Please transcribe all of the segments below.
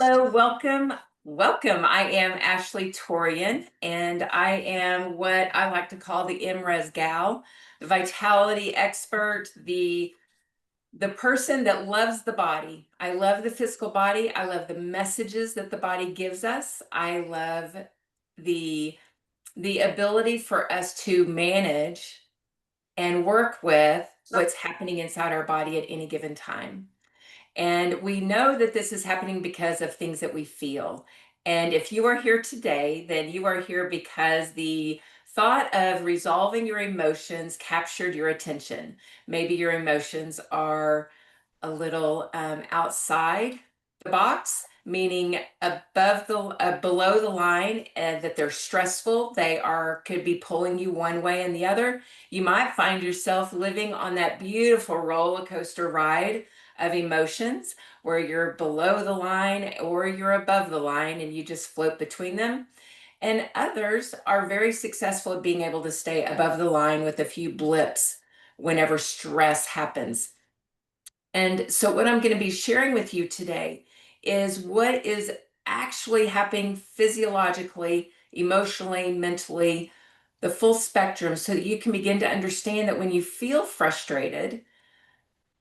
Hello, welcome. Welcome. I am Ashley Torian, and I am what I like to call the EmRes gal, the vitality expert, the person that loves the body. I love the physical body. I love the messages that the body gives us. I love the the ability for us to manage and work with what's happening inside our body at any given time. And we know that this is happening because of things that we feel. And if you are here today, then you are here because the thought of resolving your emotions captured your attention. Maybe your emotions are a little outside the box, meaning below the line, and that they're stressful. They are could be pulling you one way and the other. You might find yourself living on that beautiful roller coaster ride of emotions where you're below the line or you're above the line and you just float between them. And others are very successful at being able to stay above the line with a few blips whenever stress happens. And so, what I'm going to be sharing with you today is what is actually happening physiologically, emotionally, mentally, the full spectrum, so that you can begin to understand that when you feel frustrated,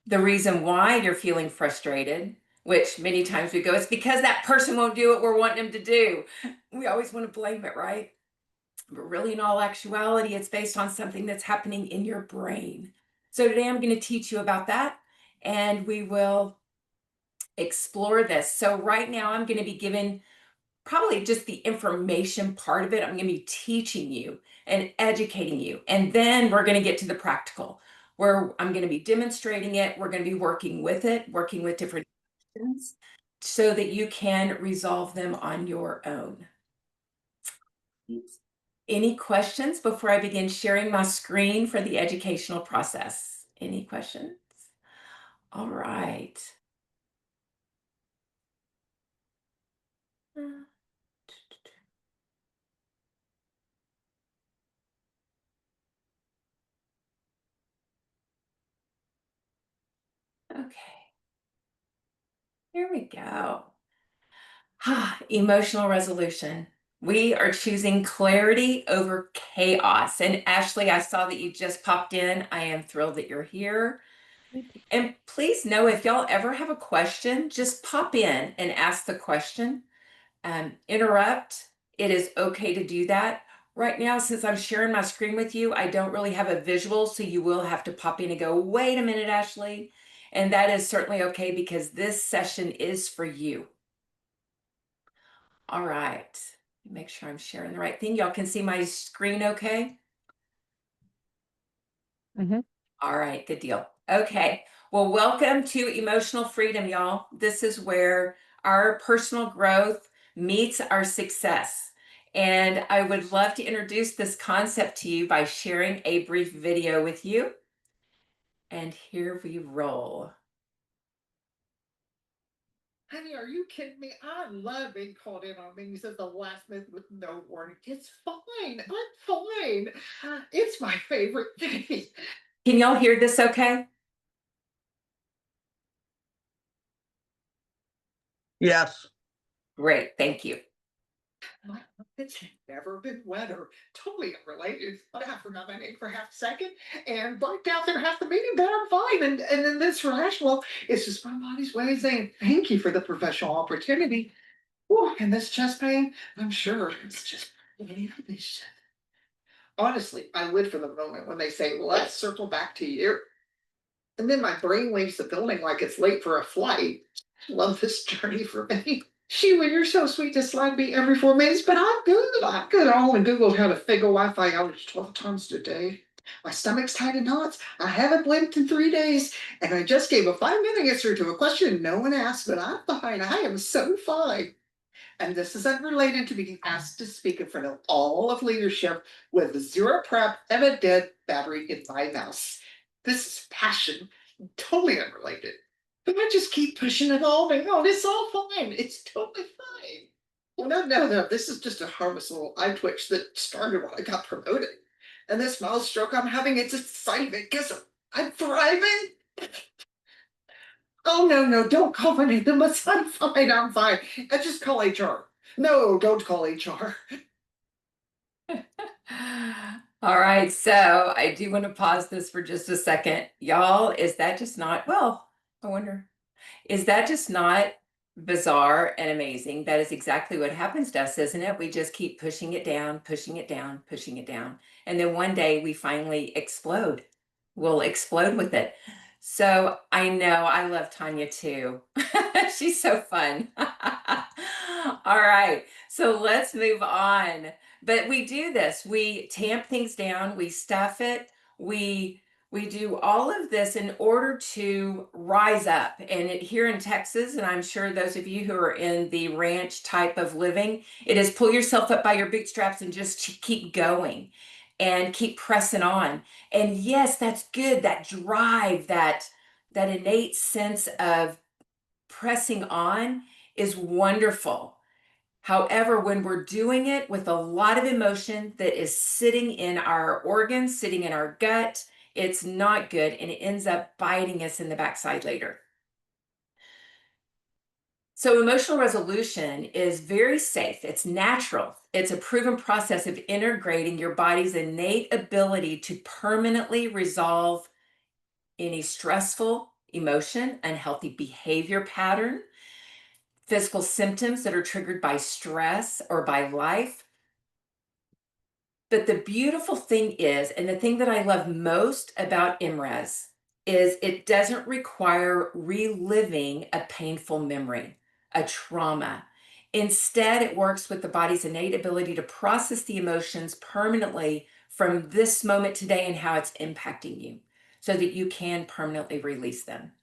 the reason why you're feeling frustrated, which many times we go, it's because that person won't do what we're wanting them to do. We always want to blame it, right? But really, in all actuality, it's based on something that's happening in your brain. So today I'm going to teach you about that, and we will explore this. So right now I'm going to be giving probably just the information part of it. I'm going to be teaching you and educating you. And then we're going to get to the practical, where I'm going to be demonstrating it. We're going to be working with it, working with different options so that you can resolve them on your own. Any questions before I begin sharing my screen for the educational process? Any questions? All right. Okay, here we go. Emotional resolution. We are choosing clarity over chaos. And Ashley, I saw that you just popped in. I am thrilled that you're here. And please know, if y'all ever have a question, just pop in and ask the question. Interrupt. It is okay to do that. Right now, since I'm sharing my screen with you, I don't really have a visual, so you will have to pop in and go, wait a minute, Ashley. And that is certainly okay because this session is for you. All right. Make sure I'm sharing the right thing. Y'all can see my screen okay? All right, good deal. Okay. Well, welcome to Emotional Freedom, y'all. This is where our personal growth meets our success. And I would love to introduce this concept to you by sharing a brief video with you. And here we roll. Honey, are you kidding me? I love being called in on things at the last minute with no warning. It's fine. I'm fine. It's my favorite thing. Can y'all hear this okay? Yes. Great, thank you. It's never been wetter. Totally unrelated. But I forgot my name for half a second and blacked out there half the meeting, but I'm fine. And then this rash, well, it's just my body's way of saying thank you for the professional opportunity. Whew, and this chest pain, I'm sure it's just honestly, I live for the moment when they say, let's circle back to you. And then my brain leaves the building like it's late for a flight. Love this journey for me. Sheila, you're so sweet to slide me every 4 minutes, but I'm good. I'm good. I only Googled how to fake a Wi Fi outage 12 times a day. My stomach's tied in knots. I haven't blinked in 3 days. And I just gave a 5-minute answer to a question no one asked, but I'm fine. I am so fine. And this is unrelated to being asked to speak in front of all of leadership with zero prep and a dead battery in my mouse. This is passion, totally unrelated. But I just keep pushing it all down. It's all fine. It's totally fine. Well, no. This is just a harmless little eye twitch that started when I got promoted. And this mild stroke I'm having, it's excitement because I'm thriving. Oh, no, no, don't call my name. I'm fine. I'm fine. I just call HR. No, don't call HR. All right, so I do want to pause this for just a second. Y'all, is that just not, well, I wonder. Is that just not bizarre and amazing? That is exactly what happens to us, isn't it? We just keep pushing it down, pushing it down, pushing it down. And then one day we finally explode. We'll explode with it. So I know I love Tanya too. She's so fun. All right, so let's move on. But we do this. We tamp things down, we stuff it, we do all of this in order to rise up. And here in Texas, and I'm sure those of you who are in the ranch type of living, it is pull yourself up by your bootstraps and just keep going and keep pressing on. And yes, that's good. That drive, that innate sense of pressing on is wonderful. However, when we're doing it with a lot of emotion that is sitting in our organs, sitting in our gut, it's not good and it ends up biting us in the backside later. So, emotional resolution is very safe, it's natural, it's a proven process of integrating your body's innate ability to permanently resolve any stressful emotion, unhealthy behavior pattern, physical symptoms that are triggered by stress or by life. But the beautiful thing is, and the thing that I love most about EmRes is it doesn't require reliving a painful memory, a trauma. Instead, it works with the body's innate ability to process the emotions permanently from this moment today and how it's impacting you so that you can permanently release them.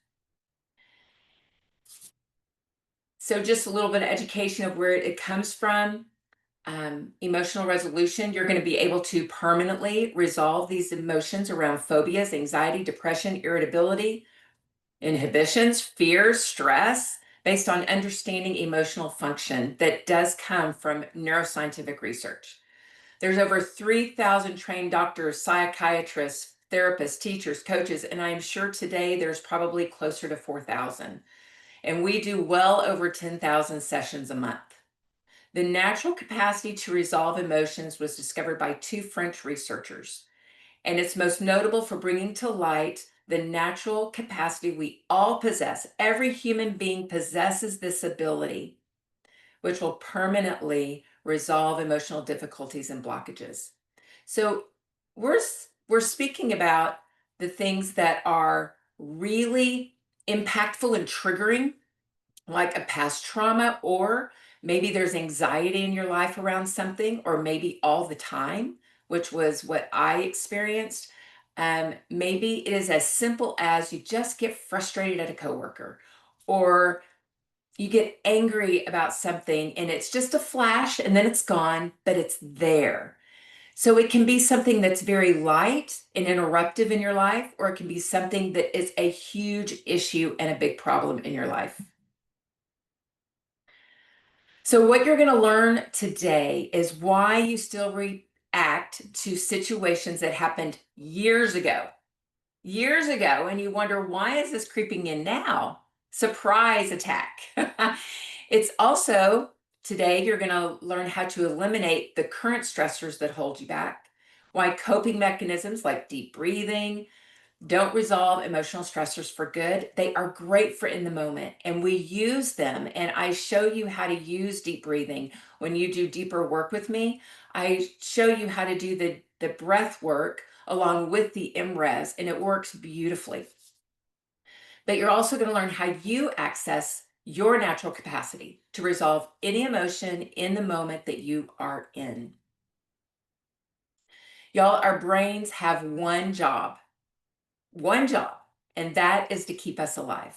So, just a little bit of education of where it comes from. Emotional resolution, you're going to be able to permanently resolve these emotions around phobias, anxiety, depression, irritability, inhibitions, fears, stress, based on understanding emotional function that does come from neuroscientific research. There's over 3,000 trained doctors, psychiatrists, therapists, teachers, coaches, and I'm sure today there's probably closer to 4,000. And we do well over 10,000 sessions a month. The natural capacity to resolve emotions was discovered by two French researchers, and it's most notable for bringing to light the natural capacity we all possess. Every human being possesses this ability, which will permanently resolve emotional difficulties and blockages. So we're we're speaking about the things that are really impactful and triggering, like a past trauma, or maybe there's anxiety in your life around something, or maybe all the time, which was what I experienced. Maybe it is as simple as you just get frustrated at a coworker, or you get angry about something and it's just a flash and then it's gone, but it's there. So it can be something that's very light and interruptive in your life, or it can be something that is a huge issue and a big problem in your life. So, what you're going to learn today is why you still react to situations that happened years ago, and you wonder, why is this creeping in now? Surprise attack. It's also today you're going to learn how to eliminate the current stressors that hold you back, why coping mechanisms like deep breathing, don't resolve emotional stressors for good. They are great for in the moment, and we use them. And I show you how to use deep breathing. When you do deeper work with me, I show you how to do the breath work along with the EmRes, and it works beautifully. But you're also going to learn how you access your natural capacity to resolve any emotion in the moment that you are in. Y'all, our brains have one job, and that is to keep us alive.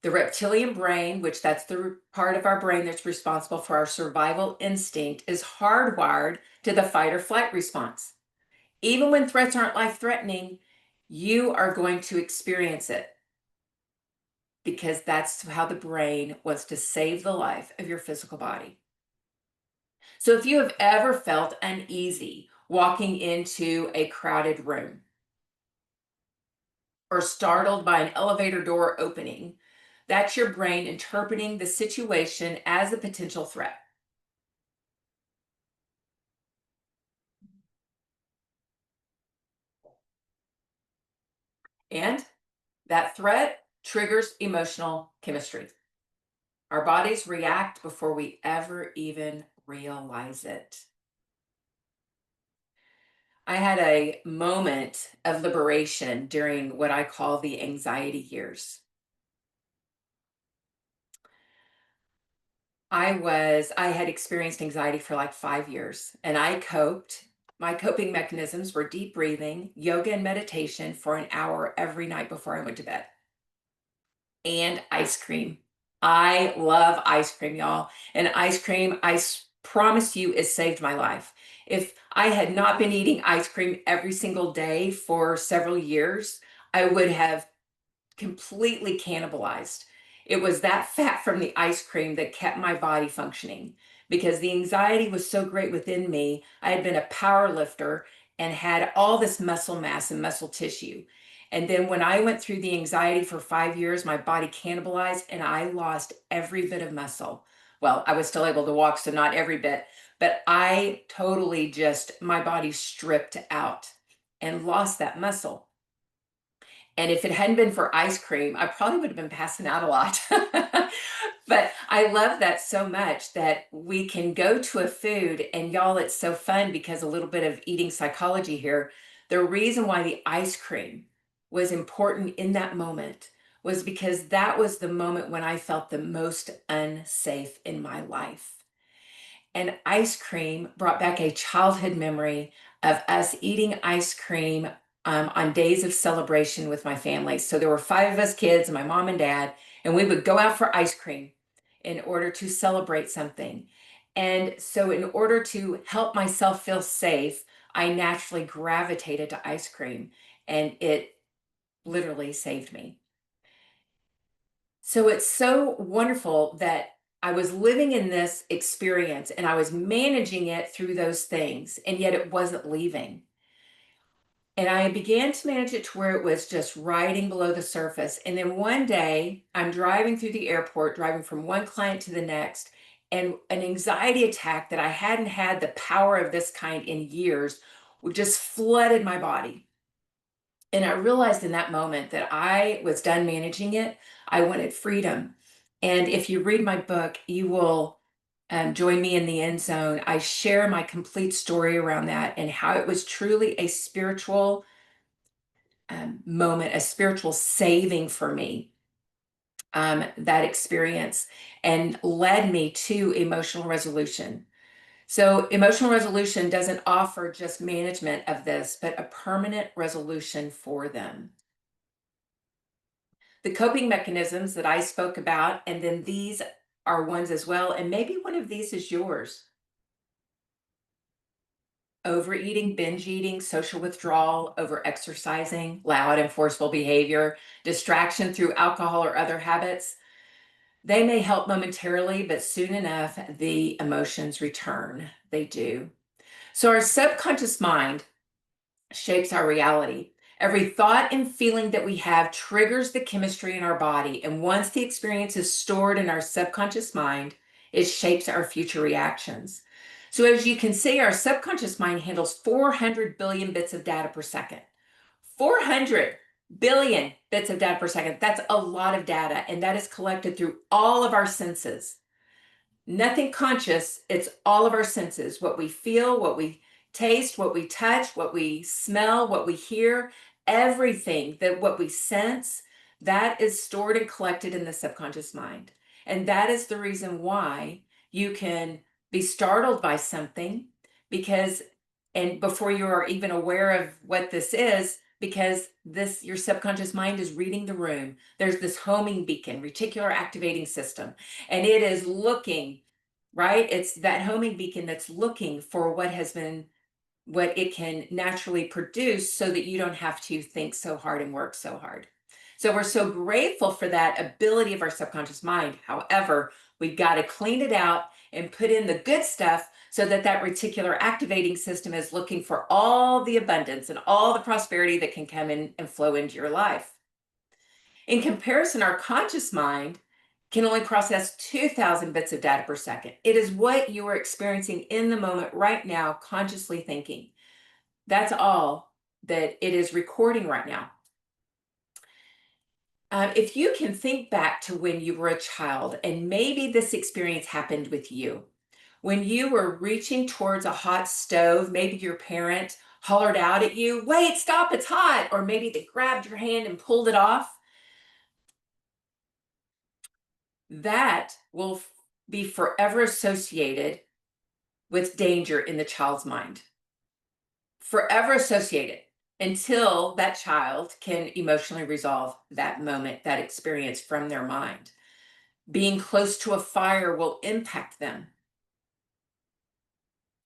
The reptilian brain, which that's the part of our brain that's responsible for our survival instinct, is hardwired to the fight or flight response. Even when threats aren't life threatening, you are going to experience it because that's how the brain wants to save the life of your physical body. So if you have ever felt uneasy walking into a crowded room, or startled by an elevator door opening. That's your brain interpreting the situation as a potential threat. And that threat triggers emotional chemistry. Our bodies react before we ever even realize it. I had a moment of liberation during what I call the anxiety years. I had experienced anxiety for like 5 years, and I coped. My coping mechanisms were deep breathing, yoga, and meditation for an hour every night before I went to bed, and ice cream. I love ice cream, y'all. And ice cream, promise you, it saved my life. If I had not been eating ice cream every single day for several years, I would have completely cannibalized. It was that fat from the ice cream that kept my body functioning because the anxiety was so great within me. I had been a power lifter and had all this muscle mass and muscle tissue. And then when I went through the anxiety for 5 years, my body cannibalized and I lost every bit of muscle. Well, I was still able to walk, so not every bit, but I totally just, my body stripped out and lost that muscle. And if it hadn't been for ice cream, I probably would have been passing out a lot. But I love that so much that we can go to a food, and y'all, it's so fun because a little bit of eating psychology here. The reason why the ice cream was important in that moment was because that was the moment when I felt the most unsafe in my life. And ice cream brought back a childhood memory of us eating ice cream on days of celebration with my family. So there were five of us kids, my mom and dad, and we would go out for ice cream in order to celebrate something. And so, in order to help myself feel safe, I naturally gravitated to ice cream, and it literally saved me. So it's so wonderful that I was living in this experience and I was managing it through those things, and yet it wasn't leaving. And I began to manage it to where it was just riding below the surface. And then one day I'm driving through the airport, driving from one client to the next, and an anxiety attack that I hadn't had the power of this kind in years just flooded my body. And I realized in that moment that I was done managing it. I wanted freedom. And if you read my book, you will join me in the end zone. I share my complete story around that and how it was truly a spiritual moment, a spiritual saving for me, that experience, and led me to emotional resolution. So, emotional resolution doesn't offer just management of this, but a permanent resolution for them. The coping mechanisms that I spoke about, and then these are ones as well, and maybe one of these is yours. Overeating, binge eating, social withdrawal, over exercising, loud and forceful behavior, distraction through alcohol or other habits. They may help momentarily, but soon enough, the emotions return. They do. So, our subconscious mind shapes our reality. Every thought and feeling that we have triggers the chemistry in our body. And once the experience is stored in our subconscious mind, it shapes our future reactions. So, as you can see, our subconscious mind handles 400 billion bits of data per second. 400 billion bits of data per second. That's a lot of data. And that is collected through all of our senses. Nothing conscious, it's all of our senses, what we feel, what we taste, what we touch, what we smell, what we hear, everything that what we sense, that is stored and collected in the subconscious mind. And that is the reason why you can be startled by something because, and before you are even aware of what this is, because this your subconscious mind is reading the room. There's this homing beacon, reticular activating system, and it is looking, right? It's that homing beacon that's looking for what it can naturally produce so that you don't have to think so hard and work so hard. So we're so grateful for that ability of our subconscious mind. However, we've got to clean it out and put in the good stuff so that that reticular activating system is looking for all the abundance and all the prosperity that can come in and flow into your life. In comparison, our conscious mind can only process 2,000 bits of data per second. It is what you are experiencing in the moment right now, consciously thinking. That's all that it is recording right now. If you can think back to when you were a child, and maybe this experience happened with you, when you were reaching towards a hot stove, maybe your parent hollered out at you, "Wait, stop, it's hot," or maybe they grabbed your hand and pulled it off. That will be forever associated with danger in the child's mind. Forever associated until that child can emotionally resolve that moment, that experience from their mind. Being close to a fire will impact them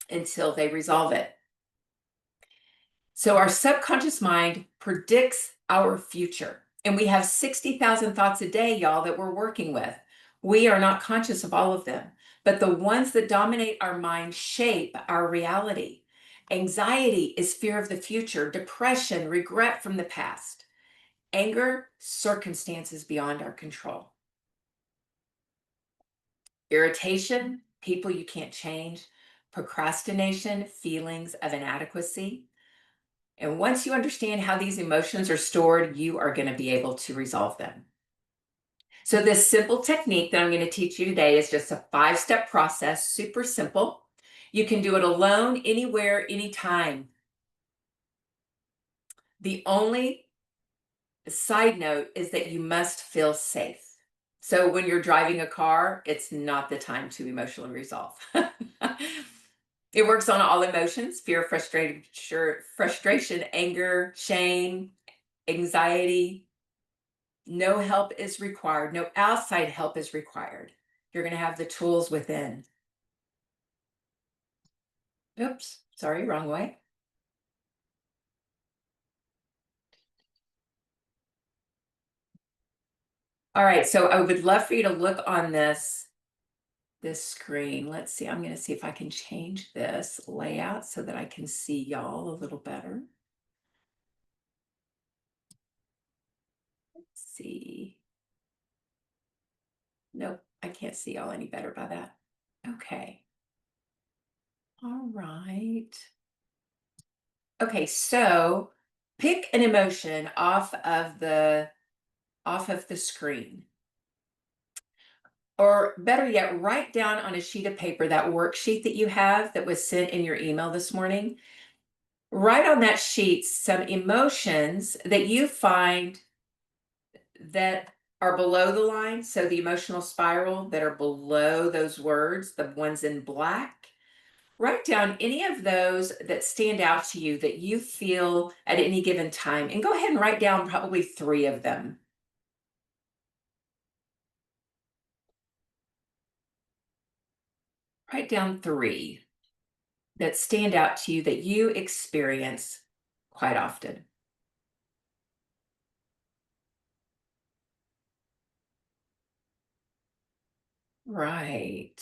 until they resolve it. So our subconscious mind predicts our future. And we have 60,000 thoughts a day, y'all, that we're working with. We are not conscious of all of them, but the ones that dominate our mind shape our reality. Anxiety is fear of the future, depression, regret from the past, anger, circumstances beyond our control, irritation, people you can't change, procrastination, feelings of inadequacy. And once you understand how these emotions are stored, you are going to be able to resolve them. So this simple technique that I'm going to teach you today is just a 5-step process, super simple. You can do it alone, anywhere, anytime. The only side note is that you must feel safe. So when you're driving a car, it's not the time to emotionally resolve. It works on all emotions: fear, frustration, anger, shame, anxiety. No help is required. No outside help is required. You're going to have the tools within. Oops, sorry, wrong way. All right, so I would love for you to look on this screen. Let's see, I'm going to see if I can change this layout so that I can see y'all a little better. Let's see. Nope, I can't see y'all any better by that. Okay. All right. Okay, so pick an emotion off of the screen. Or better yet, write down on a sheet of paper that worksheet that you have that was sent in your email this morning. Write on that sheet some emotions that you find that are below the line. So the emotional spiral that are below those words, the ones in black. Write down any of those that stand out to you that you feel at any given time, and go ahead and write down probably 3 of them. Write down 3 that stand out to you that you experience quite often. Right.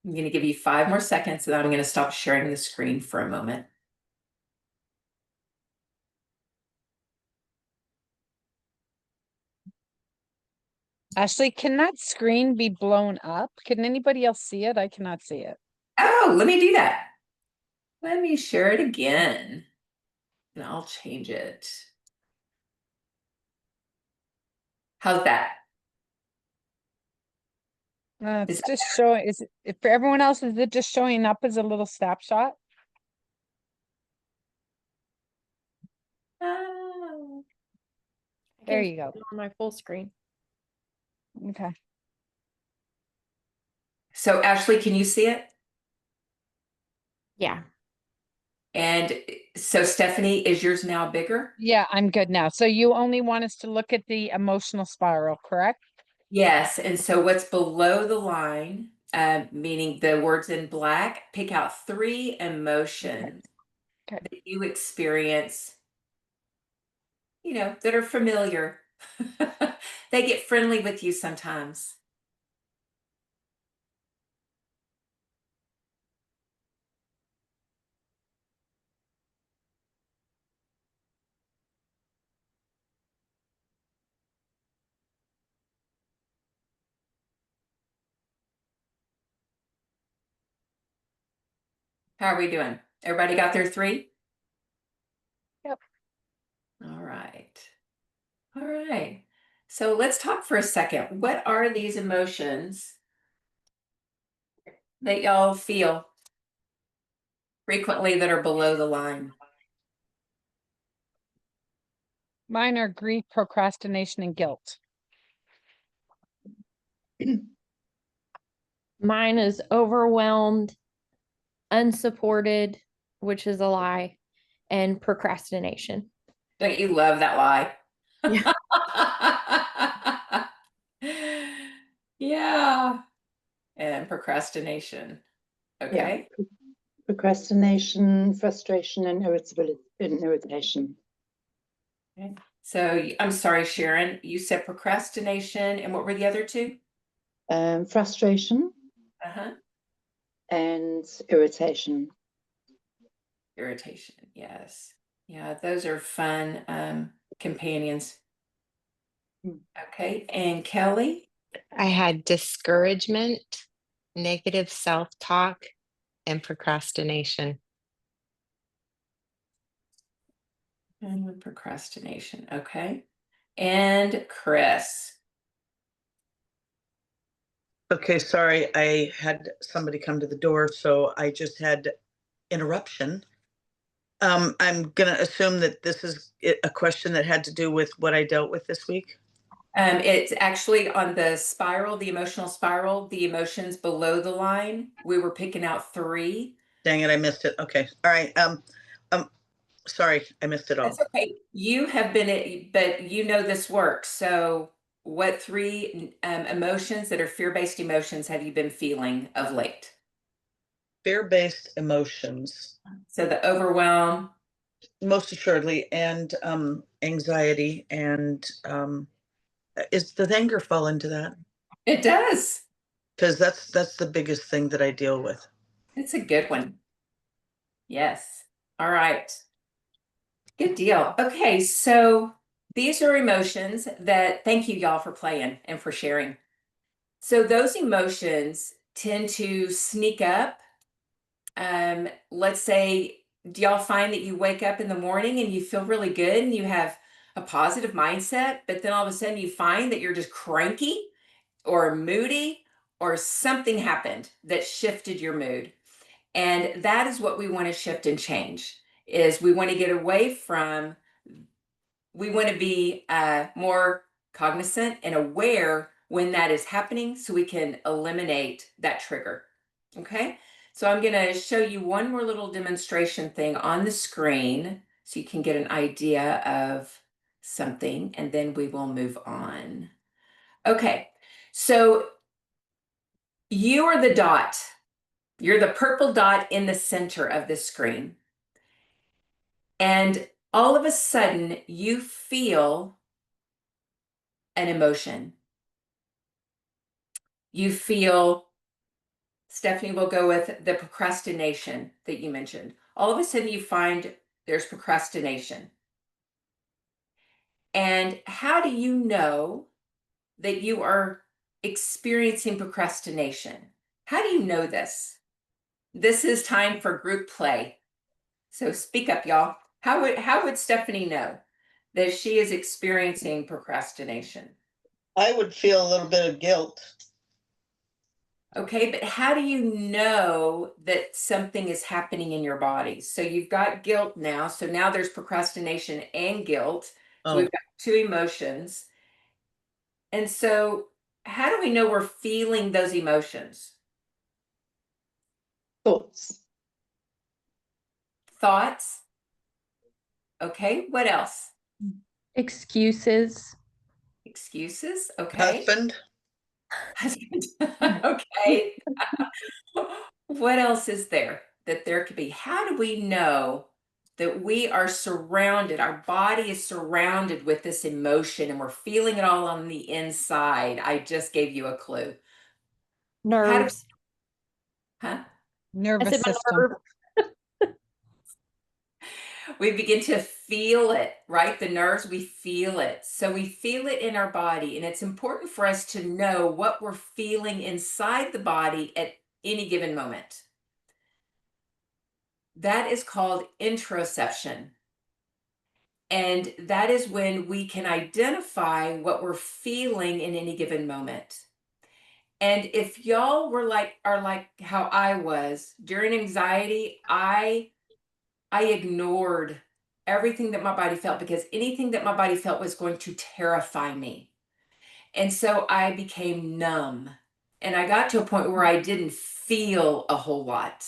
I'm going to give you 5 more seconds, and then I'm going to stop sharing the screen for a moment. Ashley, can that screen be blown up? Can anybody else see it? I cannot see it. Oh, let me do that. Let me share it again, and I'll change it. How's that? It's just showing, is it for everyone else, is it just showing up as a little snapshot? Oh. There you go. On my full screen. Okay. So Ashley, can you see it? Yeah. And so Stephanie, is yours now bigger? Yeah, I'm good now. So you only want us to look at the emotional spiral, correct? Yes, and so what's below the line, meaning the words in black, pick out 3 emotions Okay. that you experience, that are familiar. They get friendly with you sometimes. How are we doing? Everybody got their 3? Yep. All right. All right. So let's talk for a second. What are these emotions that y'all feel frequently that are below the line? Mine are grief, procrastination, and guilt. Mine is overwhelmed, unsupported, which is a lie, and procrastination. Don't you love that lie? Yeah. Yeah. And procrastination. Okay. Procrastination, frustration, and irritation. Okay. So I'm sorry, Sharon, you said procrastination, and what were the other 2? Frustration Uh-huh. and irritation. Irritation. Yes. Yeah, those are fun companions. Okay. And Kelly? I had discouragement, negative self-talk, and procrastination. And procrastination. Okay. And Chris? Okay, sorry, I had somebody come to the door, so I just had interruption. I'm gonna assume that this is a question that had to do with what I dealt with this week. It's actually on the spiral, the emotional spiral, the emotions below the line. We were picking out 3. Dang it, I missed it. Okay, all right. Sorry, I missed it all. That's okay. You have been, but you know this works. So what 3 emotions that are fear-based emotions have you been feeling of late? Fear-based emotions, So the overwhelm. most assuredly, and anxiety, and does anger fall into that? It does. Because that's the biggest thing that I deal with. It's a good one. Yes. All right. Good deal. Okay, so these are emotions that, thank you y'all for playing and for sharing. So those emotions tend to sneak up. Let's say, do y'all find that you wake up in the morning and you feel really good and you have a positive mindset, but then all of a sudden you find that you're just cranky or moody or something happened that shifted your mood? And that is what we want to shift and change, is we want to get away from, we want to be more cognizant and aware when that is happening so we can eliminate that trigger. Okay, so I'm going to show you one more little demonstration thing on the screen so you can get an idea of something, and then we will move on. Okay, so you are the dot. You're the purple dot in the center of the screen. And all of a sudden, you feel an emotion. You feel, Stephanie will go with the procrastination that you mentioned. All of a sudden, you find there's procrastination. And how do you know that you are experiencing procrastination? How do you know this? This is time for group play. So speak up, y'all. How would Stephanie know that she is experiencing procrastination? I would feel a little bit of guilt. Okay, but how do you know that something is happening in your body? So you've got guilt now. So now there's procrastination and guilt. So Oh, we've got 2 emotions. And so how do we know we're feeling those emotions? Thoughts. Thoughts? Okay, what else? Excuses. Excuses? Okay. husband. Husband. Okay. What else is there that there could be? How do we know that we are surrounded, our body is surrounded with this emotion and we're feeling it all on the inside? I just gave you a clue. How do, Nerves. huh? I Nervous said my system. nerve. We begin to feel it, right? The nerves, we feel it. So we feel it in our body. And it's important for us to know what we're feeling inside the body at any given moment. that is called introception. And that is when we can identify what we're feeling in any given moment. And if y'all are like how I was during anxiety, I ignored everything that my body felt, because anything that my body felt was going to terrify me. And so I became numb. And I got to a point where I didn't feel a whole lot.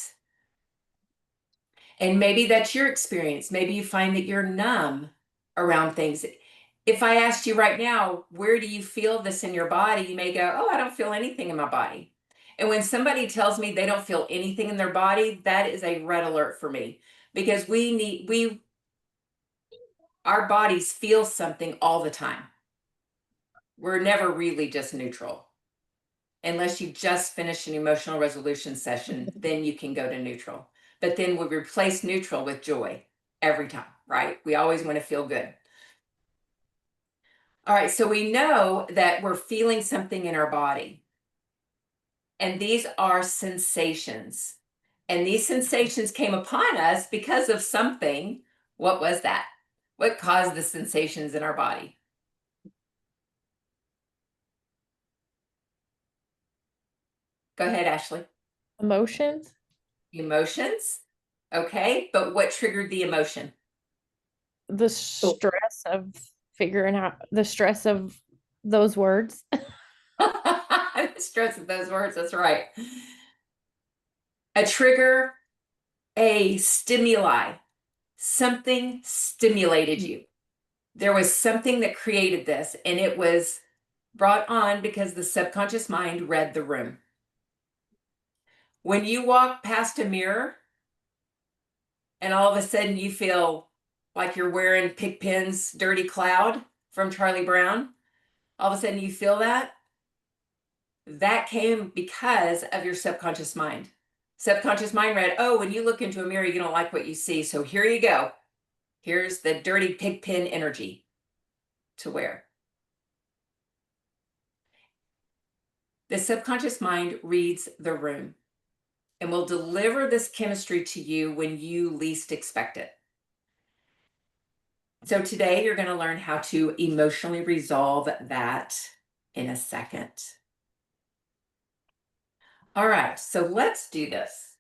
And maybe that's your experience. Maybe you find that you're numb around things. If I asked you right now, where do you feel this in your body? You may go, oh, I don't feel anything in my body. And when somebody tells me they don't feel anything in their body, that is a red alert for me, because our bodies feel something all the time. We're never really just neutral. Unless you just finished an emotional resolution session, then you can go to neutral. But then we replace neutral with joy every time, right? We always want to feel good. All right, so we know that we're feeling something in our body. And these are sensations. And these sensations came upon us because of something. What was that? What caused the sensations in our body? Go ahead, Ashley. Emotions. Emotions. Okay, but what triggered the emotion? The stress of figuring out the stress of those words. The stress of those words, that's right. A trigger, a stimuli. Something stimulated you. There was something that created this, and it was brought on because the subconscious mind read the room. When you walk past a mirror and all of a sudden you feel like you're wearing Pigpen's Dirty Cloud from Charlie Brown, all of a sudden you feel that came because of your subconscious mind. Subconscious mind read, oh, when you look into a mirror, you don't like what you see. So here you go. Here's the dirty Pigpen energy to wear. The subconscious mind reads the room and will deliver this chemistry to you when you least expect it. So today you're going to learn how to emotionally resolve that in a second. All right, so let's do this.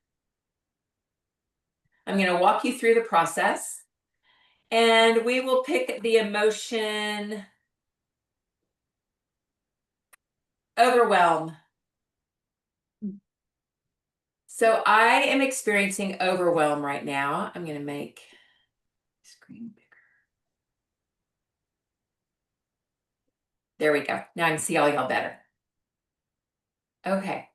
I'm going to walk you through the process, and we will pick the emotion overwhelm. So I am experiencing overwhelm right now. I'm going to make screen bigger. There we go. Now I can see all y'all better. Okay.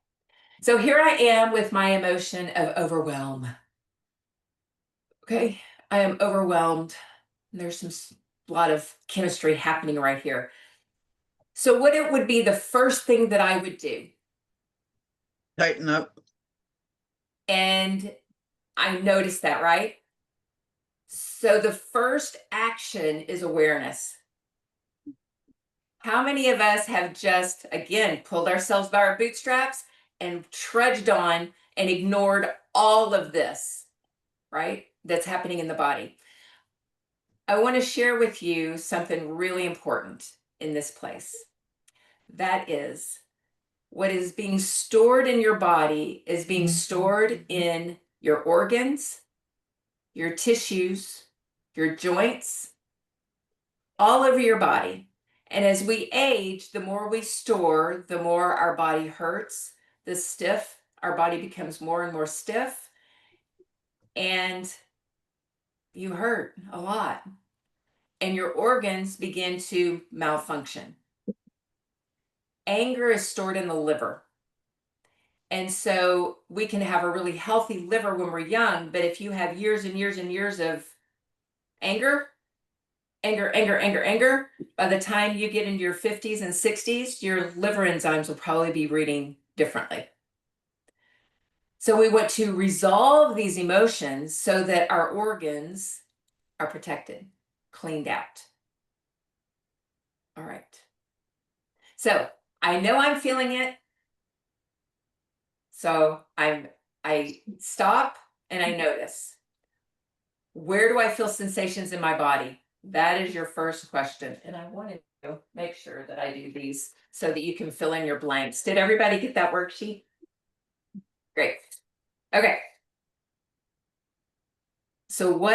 So here I am with my emotion of overwhelm. Okay. I am overwhelmed. There's a lot of chemistry happening right here. So what it would be the first thing that I would do? Tighten up. And I noticed that, right? So the first action is awareness. How many of us have just, again, pulled ourselves by our bootstraps and trudged on and ignored all of this, right? That's happening in the body. I want to share with you something really important in this place. That is, what is being stored in your body is being stored in your organs, your tissues, your joints, all over your body. And as we age, the more we store, the more our body hurts, our body becomes more and more stiff, and you hurt a lot. And your organs begin to malfunction. Anger is stored in the liver. And so we can have a really healthy liver when we're young, but if you have years and years and years of anger, by the time you get into your 50s and 60s, your liver enzymes will probably be reading differently. So we want to resolve these emotions so that our organs are protected, cleaned out. All right. So I know I'm feeling it. So I stop and I notice. Where do I feel sensations in my body? That is your first question. And I wanted to make sure that I do these so that you can fill in your blanks. Did everybody get that worksheet? Great. Okay. So go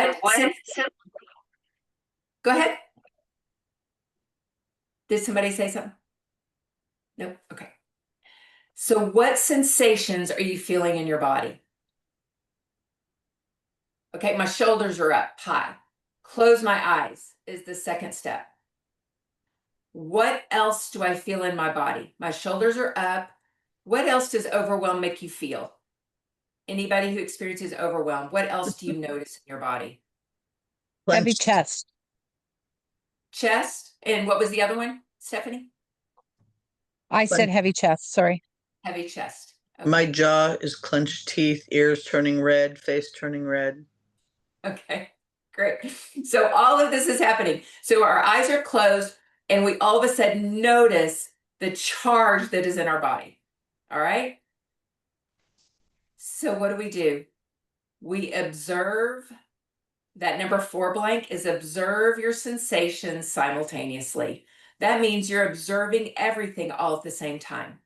ahead. Did somebody say something? No? Okay. So what sensations are you feeling in your body? Okay, my shoulders are up high. Close my eyes is the second step. What else do I feel in my body? My shoulders are up. What else does overwhelm make you feel? Anybody who experiences overwhelm, what else do you notice in your body? Heavy Clenched. chest. Chest. And what was the other one, Stephanie? I said heavy chest, sorry. Heavy chest. My Okay. jaw is clenched teeth, ears turning red, face turning red. Okay, great. So all of this is happening. So our eyes are closed and we all of a sudden notice the charge that is in our body. All right. So what do? We observe. That number 4 blank is observe your sensations simultaneously. That means you're observing everything all at the same time.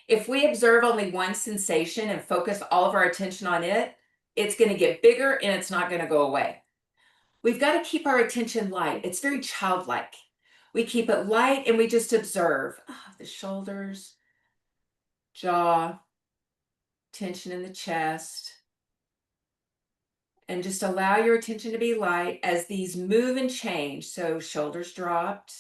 If we observe only one sensation and focus all of our attention on it, it's going to get bigger and it's not going to go away. We've got to keep our attention light. It's very childlike. We keep it light and we just observe the shoulders, jaw, tension in the chest. And just allow your attention to be light as these move and change. So shoulders dropped.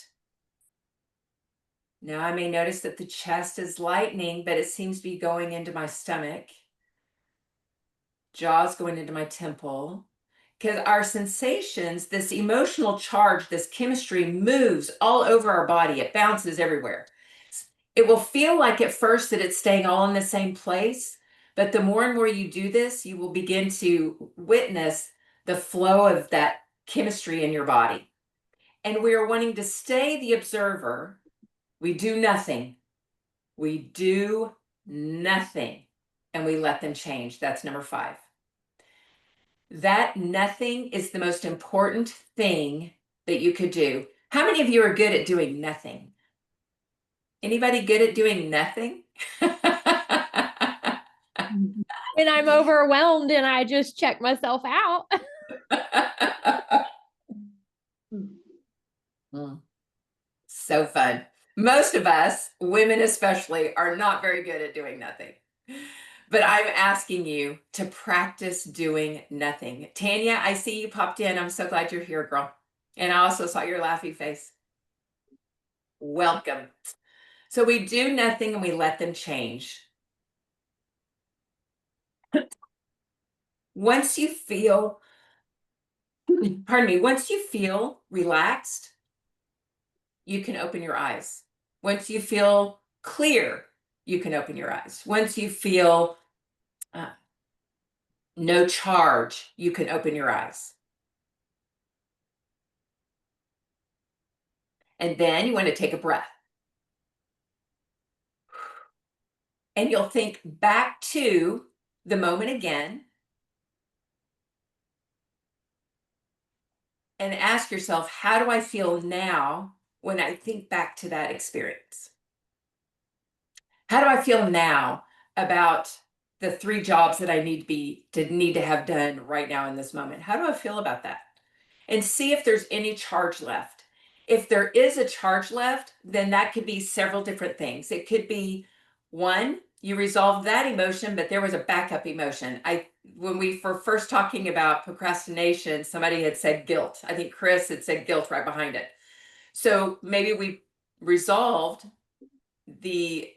Now I may notice that the chest is lightening, but it seems to be going into my stomach. Jaw's going into my temple. Because our sensations, this emotional charge, this chemistry moves all over our body. It bounces everywhere. It will feel like at first that it's staying all in the same place, but the more and more you do this, you will begin to witness the flow of that chemistry in your body. And we are wanting to stay the observer. We do nothing. We do nothing. And we let them change. That's number 5. That nothing is the most important thing that you could do. How many of you are good at doing nothing? Anybody good at doing nothing? When I'm overwhelmed and I just check myself out. So fun. Most of us, women especially, are not very good at doing nothing. But I'm asking you to practice doing nothing. Tanya, I see you popped in. I'm so glad you're here, girl. And I also saw your laughy face. Welcome. So we do nothing and we let them change. Once you feel, once you feel relaxed, you can open your eyes. Once you feel clear, you can open your eyes. Once you feel no charge, you can open your eyes. And then you want to take a breath. And you'll think back to the moment again and ask yourself, how do I feel now when I think back to that experience? How do I feel now about the 3 jobs that I need to have done right now in this moment? How do I feel about that? And see if there's any charge left. If there is a charge left, then that could be several different things. It could be, 1, you resolved that emotion, but there was a backup emotion. When we were first talking about procrastination, somebody had said guilt. I think Chris had said guilt right behind it. So maybe we resolved the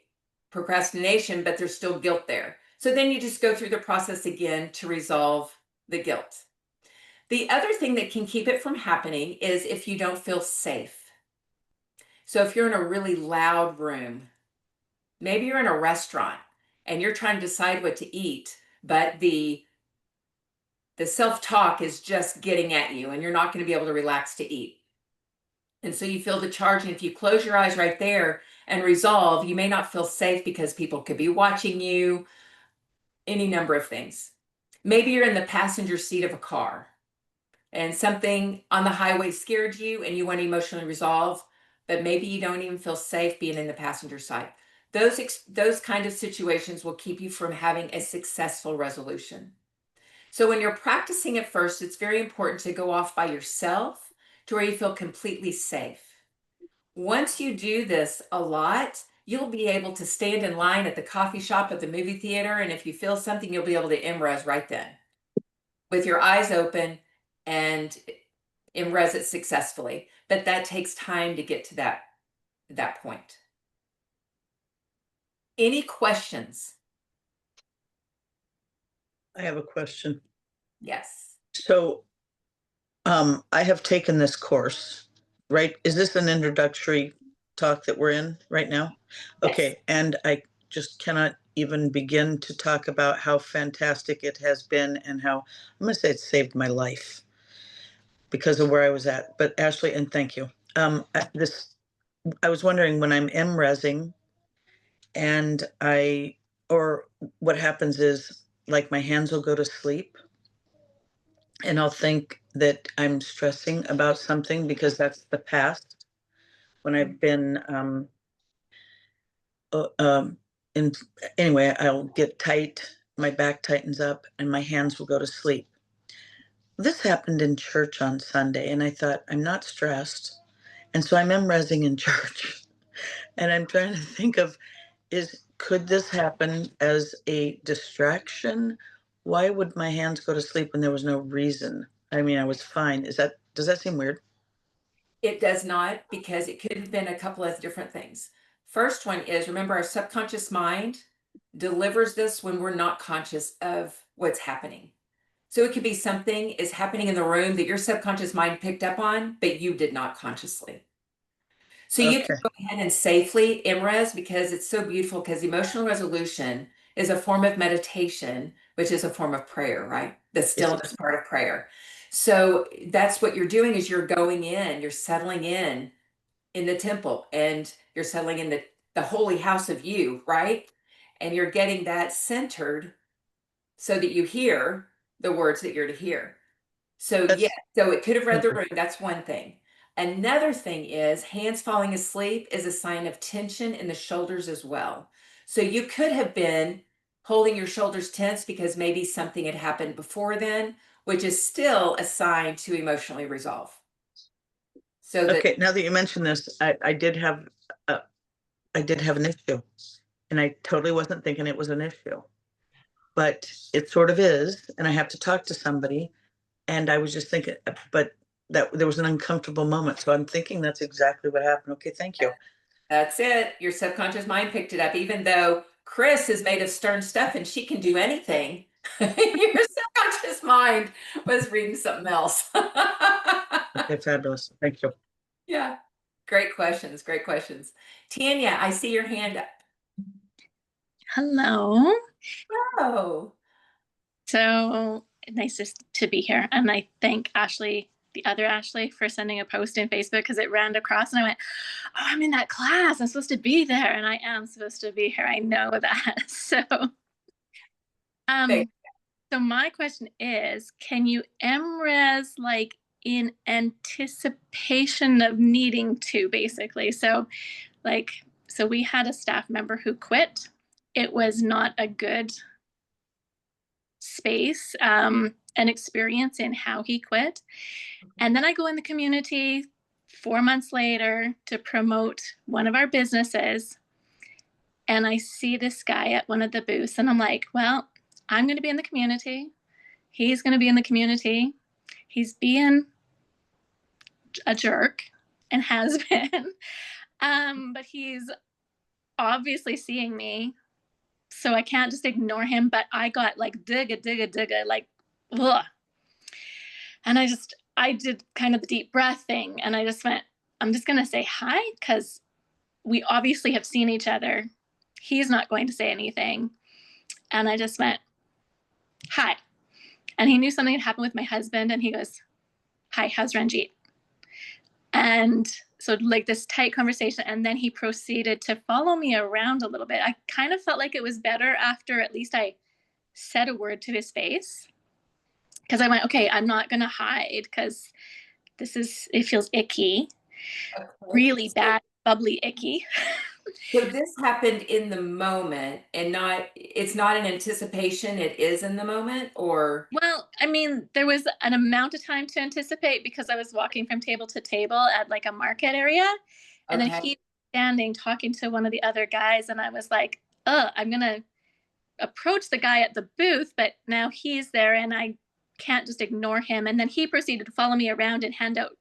procrastination, but there's still guilt there. So then you just go through the process again to resolve the guilt. The other thing that can keep it from happening is if you don't feel safe. So if you're in a really loud room, maybe you're in a restaurant and you're trying to decide what to eat, but the self-talk is just getting at you and you're not going to be able to relax to eat. And so you feel the charge, and if you close your eyes right there and resolve, you may not feel safe because people could be watching you, any number of things. Maybe you're in the passenger seat of a car and something on the highway scared you and you want to emotionally resolve, but maybe you don't even feel safe being in the passenger side. Those kind of situations will keep you from having a successful resolution. So when you're practicing at first, it's very important to go off by yourself to where you feel completely safe. Once you do this a lot, you'll be able to stand in line at the coffee shop, at the movie theater, and if you feel something, you'll be able to EmRes right then with your eyes open and EmRes it successfully. But that takes time to get to that point. Any questions? I have a question. Yes. So, I have taken this course, right? Is this an introductory talk that we're in right now? Yes. Okay, and I just cannot even begin to talk about how fantastic it has been and how, I'm gonna say it saved my life because of where I was at. But Ashley, and thank you. I was wondering when I'm MResing and or what happens is like my hands will go to sleep and I'll think that I'm stressing about something because that's the past when I've been in anyway, I'll get tight, my back tightens up and my hands will go to sleep. This happened in church on Sunday and I thought I'm not stressed. And so I'm MResing in church and I'm trying to think of could this happen as a distraction? Why would my hands go to sleep when there was no reason? I mean, I was fine. Does that seem weird? It does not, because it could have been a couple of different things. First one is, remember, our subconscious mind delivers this when we're not conscious of what's happening. So it could be something is happening in the room that your subconscious mind picked up on, but you did not consciously. So you can Okay. go ahead and safely EmRes, because it's so beautiful, because emotional resolution is a form of meditation, which is a form of prayer, right? The stillness part of prayer. So that's what you're doing, is you're going in, you're settling in the temple, and you're settling in the holy house of you, right? And you're getting that centered so that you hear the words that you're to hear. So That's yeah, so it could have read the okay. room. That's one thing. Another thing is hands falling asleep is a sign of tension in the shoulders as well. So you could have been holding your shoulders tense because maybe something had happened before then, which is still a sign to emotionally resolve. So that Okay, now that you mentioned this, I did have an issue and I totally wasn't thinking it was an issue, but it sort of is, and I have to talk to somebody. And I was just thinking, but that there was an uncomfortable moment. So I'm thinking that's exactly what happened. Okay, thank you. that's it. Your subconscious mind picked it up, even though Chris is made of stern stuff and she can do anything. Your subconscious mind was reading something else. Okay, fabulous. Thank you. Yeah. Great questions. Great questions. Tanya, I see your hand up. Hello. Oh, So nice to be here. And I thank Ashley, the other Ashley, for sending a post in Facebook because it ran across and I went, oh, I'm in that class. I'm supposed to be there. And I am supposed to be here. I know that. thank- So my question is, can you MRes like in anticipation of needing to, basically? So we had a staff member who quit. It was not a good space and experience in how he quit. And then I go in the community 4 months later to promote one of our businesses. And I see this guy at one of the booths, and I'm like, well, I'm going to be in the community. He's going to be in the community. He's being a jerk and has been. But he's obviously seeing me. So I can't just ignore him. But I got like digga, like, ugh. And I did kind of the deep breath thing. And I just went, I'm just going to say hi because we obviously have seen each other. He's not going to say anything. And I just went, hi. And he knew something had happened with my husband. And he goes, hi, how's Ranjit? And so like this tight conversation. And then he proceeded to follow me around a little bit. I kind of felt like it was better after at least I said a word to his face. because I went, okay, I'm not gonna hide because it feels icky, Okay. really bad, bubbly icky. So this happened in the moment and it's not an anticipation, it is in the moment, or? Well, I mean, there was an amount of time to anticipate because I was walking from table to table at like a market area. And then Okay. he was standing talking to one of the other guys. And I was like, I'm going to approach the guy at the booth, but now he's there and I can't just ignore him. And then he proceeded to follow me around and hand out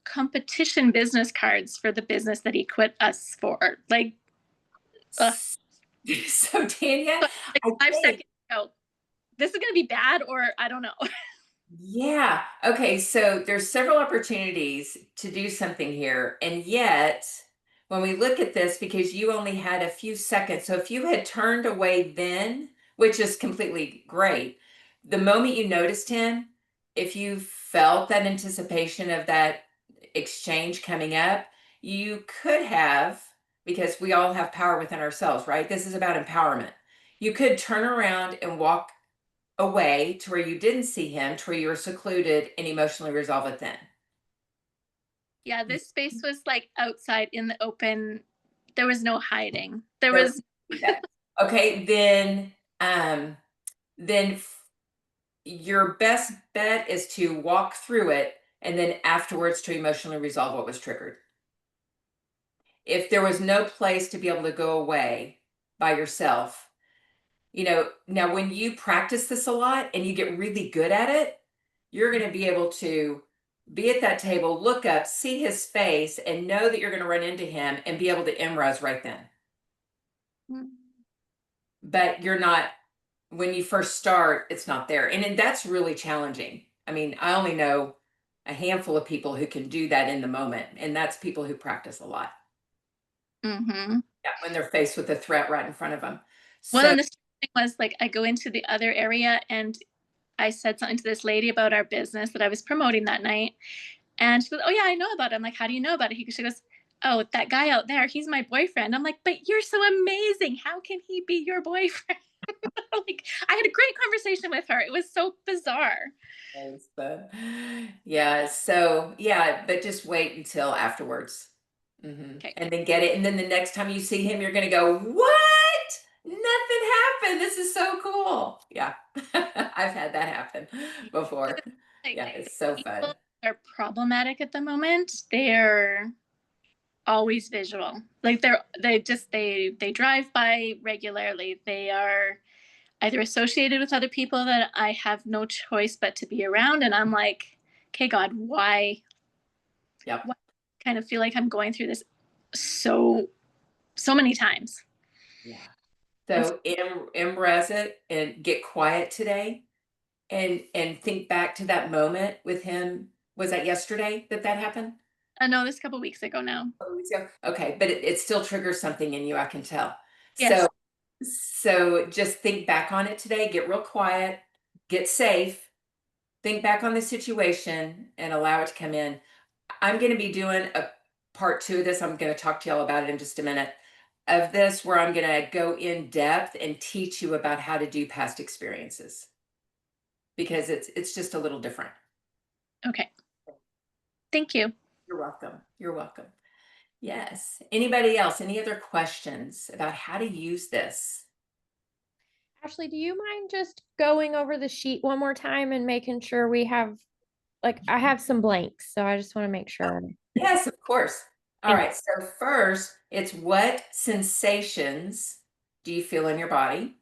competition business cards for the business that he quit us for. Like, ugh. So Tanya, But like I 5 think, seconds ago, this is going to be bad, or I don't know. yeah. Okay, so there's several opportunities to do something here. And yet, when we look at this, because you only had a few seconds, so if you had turned away then, which is completely great, the moment you noticed him, if you felt that anticipation of that exchange coming up, you could have, because we all have power within ourselves, right? This is about empowerment. You could turn around and walk away to where you didn't see him, to where you were secluded and emotionally resolve it then. Yeah, this space was like outside in the open. There was no hiding. There So, was okay, then your best bet is to walk through it and then afterwards to emotionally resolve what was triggered. If there was no place to be able to go away by yourself, now when you practice this a lot and you get really good at it, you're going to be able to be at that table, look up, see his face, and know that you're going to run into him and be able to EmRes right then. But you're not, when you first start, it's not there. And that's really challenging. I mean, I only know a handful of people who can do that in the moment, and that's people who practice a lot. Mm-hmm. Yeah, when they're faced with a threat right in front of them. Well, So, and the thing was like I go into the other area and I said something to this lady about our business that I was promoting that night. And she goes, "Oh yeah, I know about it." I'm like, "How do you know about it?" She goes, "Oh, that guy out there, he's my boyfriend." I'm like, "But you're so amazing. How can he be your boyfriend?" Like I had a great conversation with her. It was so bizarre. yeah, so yeah, but just wait until afterwards. Okay. And then get it. And then the next time you see him, you're going to go, "What? Nothing happened. This is so cool." Yeah, I've had that happen before. Like, Yeah, it's so people fun. are problematic at the moment. They're always visual. Like they drive by regularly. They are either associated with other people that I have no choice but to be around. And I'm like, okay, God, why? Yep. Why? Kind of feel like I'm going through this so many times. Yeah. So EmRes it and get quiet today and think back to that moment with him. Was that yesterday that happened? I know this a couple weeks ago now. Okay, but it still triggers something in you, I can tell. Yes. So just think back on it today, get real quiet, get safe, think back on the situation and allow it to come in. I'm going to be doing a part 2 of this. I'm going to talk to y'all about it in just a minute of this, where I'm going to go in depth and teach you about how to do past experiences, because it's just a little different. Okay. Thank you. You're welcome. You're welcome. Yes. Anybody else? Any other questions about how to use this? Ashley, do you mind just going over the sheet one more time and making sure we have, like, I have some blanks, so I just want to make sure. Yes, of course. All Thank right. So first, it's what sensations do you feel in your body?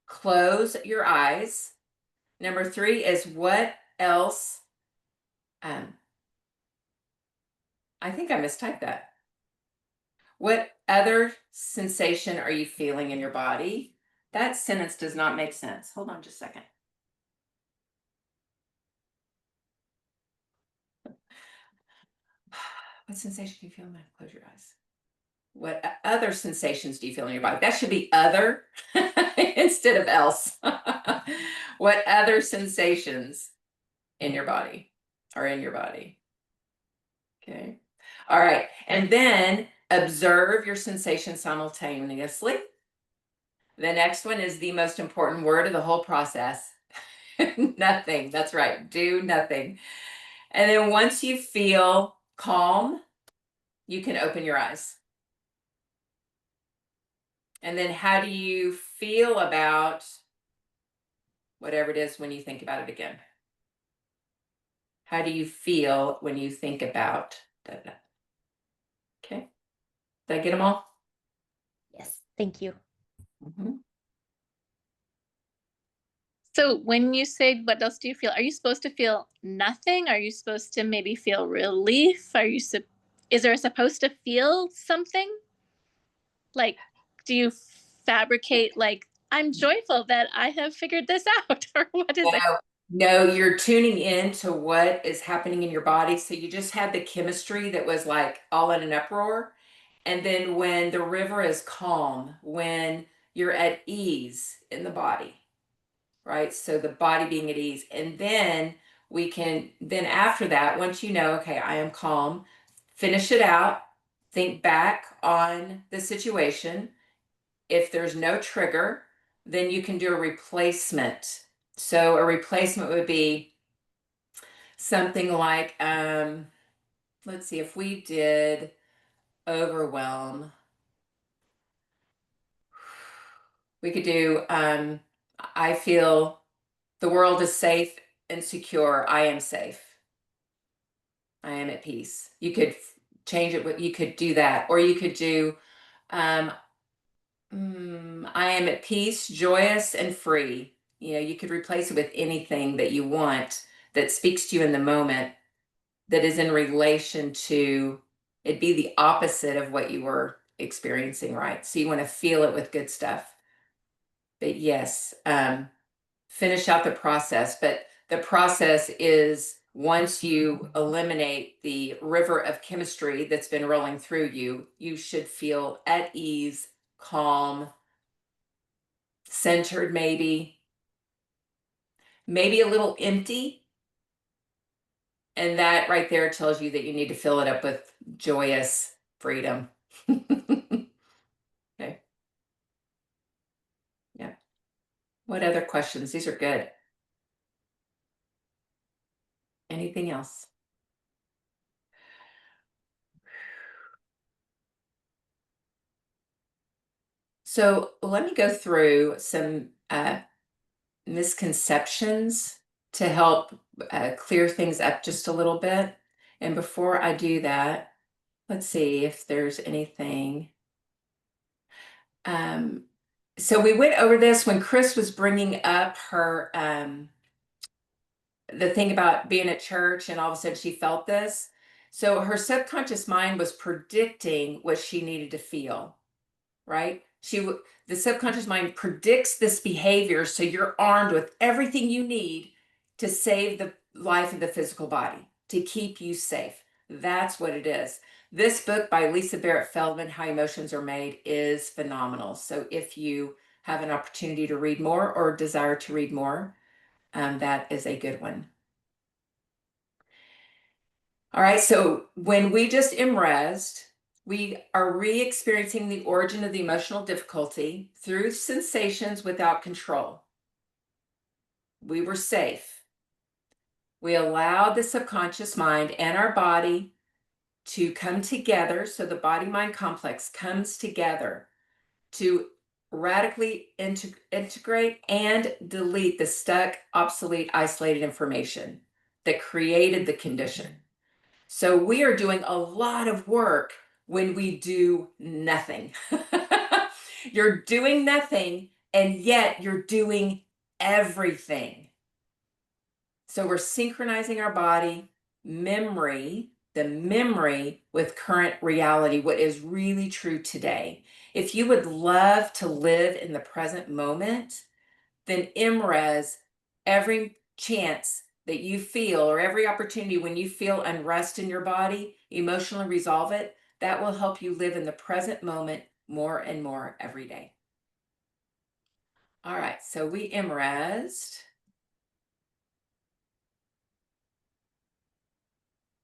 Close your eyes. Number 3 is what else? I think I mistyped that. What other sensation are you feeling in your body? That sentence does not make sense. Hold on just a second. What sensation do you feel in your body? Close your eyes. What other sensations do you feel in your body? That should be other instead of else. What other sensations in your body are in your body? Okay. All right. And then observe your sensations simultaneously. The next one is the most important word of the whole process. Nothing. That's right. Do nothing. And then once you feel calm, you can open your eyes. And then how do you feel about whatever it is when you think about it again? How do you feel when you think about that? Okay. Did I get them all? Yes, thank you. Mhm. So when you say what else do you feel? Are you supposed to feel nothing? Are you supposed to maybe feel relief? Is there supposed to feel something? Like, do you fabricate like I'm joyful that I have figured this out, or what is it? No, you're tuning in to what is happening in your body. So you just had the chemistry that was like all in an uproar. And then when the river is calm, when you're at ease in the body, right? So the body being at ease. And then then after that, once you know, okay, I am calm, finish it out, think back on the situation. If there's no trigger, then you can do a replacement. So a replacement would be something like, let's see, if we did overwhelm, we could do, I feel the world is safe and secure. I am safe. I am at peace. You could change it, you could do that. Or you could do, I am at peace, joyous, and free. You know, you could replace it with anything that you want that speaks to you in the moment that is in relation to, it'd be the opposite of what you were experiencing, right? So you want to feel it with good stuff. But yes, finish out the process. But the process is once you eliminate the river of chemistry that's been rolling through you, you should feel at ease, calm, centered, maybe a little empty. And that right there tells you that you need to fill it up with joyous freedom. Okay. Yeah. What other questions? These are good. Anything else? So let me go through some misconceptions to help clear things up just a little bit. And before I do that, let's see if there's anything. So we went over this when Chris was bringing up her the thing about being at church and all of a sudden she felt this. So her subconscious mind was predicting what she needed to feel, right? The subconscious mind predicts this behavior, so you're armed with everything you need to save the life of the physical body, to keep you safe. That's what it is. This book by Lisa Barrett Feldman, How Emotions Are Made, is phenomenal. So if you have an opportunity to read more or desire to read more, that is a good one. All right, so when we just EmResed, we are re-experiencing the origin of the emotional difficulty through sensations without control. We were safe. We allowed the subconscious mind and our body to come together. So the body-mind complex comes together to radically integrate and delete the stuck, obsolete, isolated information that created the condition. So we are doing a lot of work when we do nothing. You're doing nothing, and yet you're doing everything. So we're synchronizing our body, the memory with current reality, what is really true today. If you would love to live in the present moment, then EmRes, every chance that you feel or every opportunity when you feel unrest in your body, emotionally resolve it, that will help you live in the present moment more and more every day. All right, so we EmResed.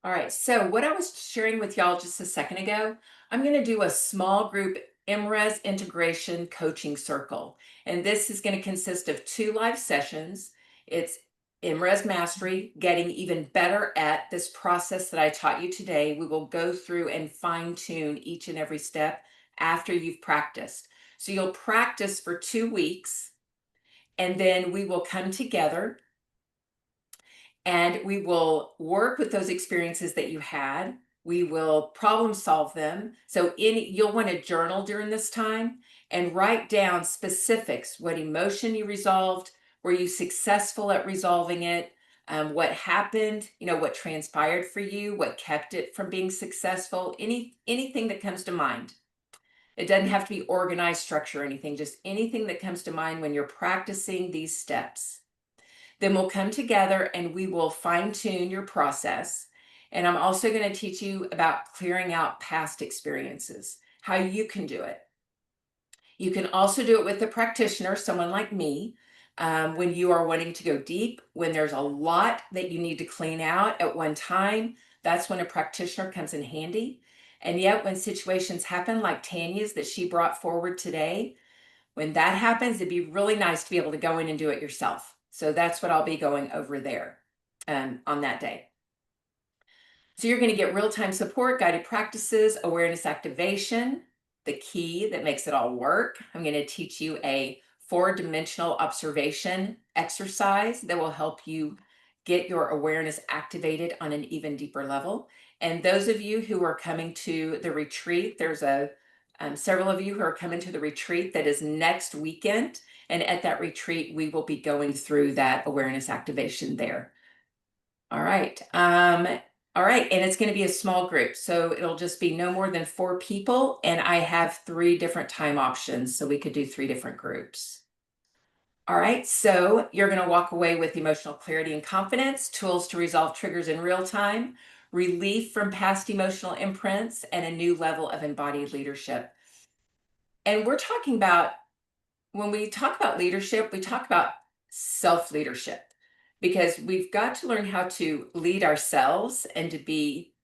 All right, so what I was sharing with y'all just a second ago, I'm going to do a small group EmRes integration coaching circle. And this is going to consist of 2 live sessions. It's EmRes Mastery, getting even better at this process that I taught you today. We will go through and fine tune each and every step after you've practiced. So you'll practice for 2 weeks, and then we will come together and we will work with those experiences that you had. We will problem solve them. So you'll want to journal during this time and write down specifics: what emotion you resolved, were you successful at resolving it, what happened, what transpired for you, what kept it from being successful, anything that comes to mind. It doesn't have to be organized, structure, or anything, just anything that comes to mind when you're practicing these steps. Then we'll come together and we will fine tune your process. And I'm also going to teach you about clearing out past experiences, how you can do it. You can also do it with a practitioner, someone like me, when you are wanting to go deep, when there's a lot that you need to clean out at one time. That's when a practitioner comes in handy. And yet when situations happen like Tanya's that she brought forward today, when that happens, it'd be really nice to be able to go in and do it yourself. So that's what I'll be going over there on that day. So you're going to get real-time support, guided practices, awareness activation, the key that makes it all work. I'm going to teach you a 4-dimensional observation exercise that will help you get your awareness activated on an even deeper level. And those of you who are coming to the retreat, there's several of you who are coming to the retreat that is next weekend. And at that retreat, we will be going through that awareness activation there. All right. All right. And it's going to be a small group. So it'll just be no more than 4 people. And I have 3 different time options. So we could do 3 different groups. All right. So you're going to walk away with emotional clarity and confidence, tools to resolve triggers in real time, relief from past emotional imprints, and a new level of embodied leadership. And we're talking about, when we talk about leadership, we talk about self-leadership, because we've got to learn how to lead ourselves and to be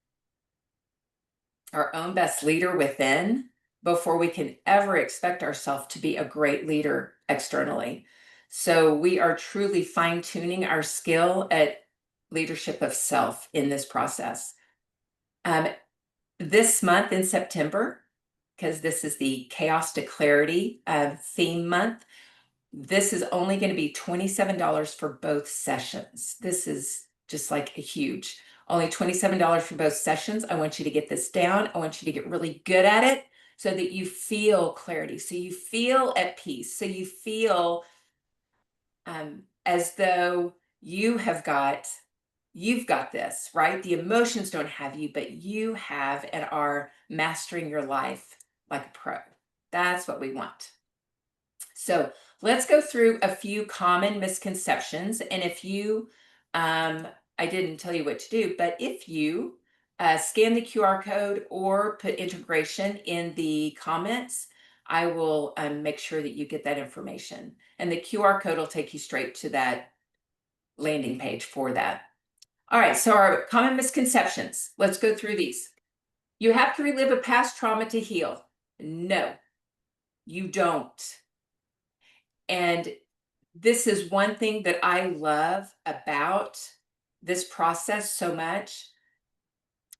our own best leader within before we can ever expect ourselves to be a great leader externally. So we are truly fine-tuning our skill at leadership of self in this process. This month in September, because this is the Chaos to Clarity theme month, this is only going to be $27 for both sessions. This is just like a huge, only $27 for both sessions. I want you to get this down. I want you to get really good at it so that you feel clarity, so you feel at peace, so you feel as though you've got this, right? The emotions don't have you, but you have and are mastering your life like a pro. That's what we want. So let's go through a few common misconceptions. And if you, I didn't tell you what to do, but if you scan the QR code or put integration in the comments, I will make sure that you get that information. And the QR code will take you straight to that landing page for that. All right, so our common misconceptions. Let's go through these. You have to relive a past trauma to heal. No, you don't. And this is one thing that I love about this process so much.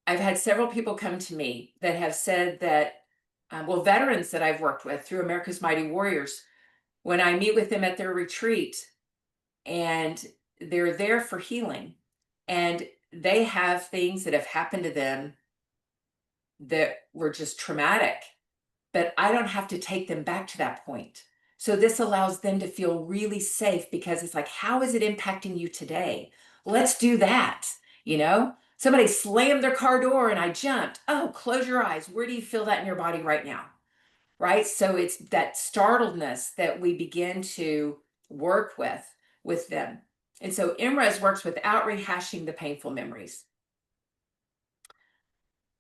I've had several people come to me that have said that, veterans that I've worked with through America's Mighty Warriors, when I meet with them at their retreat and they're there for healing and they have things that have happened to them that were just traumatic, but I don't have to take them back to that point. So this allows them to feel really safe, because it's like, how is it impacting you today? Let's do that. Somebody slammed their car door and I jumped. Oh, close your eyes. Where do you feel that in your body right now? Right? So it's that startledness that we begin to work with them. And so EmRes works without rehashing the painful memories.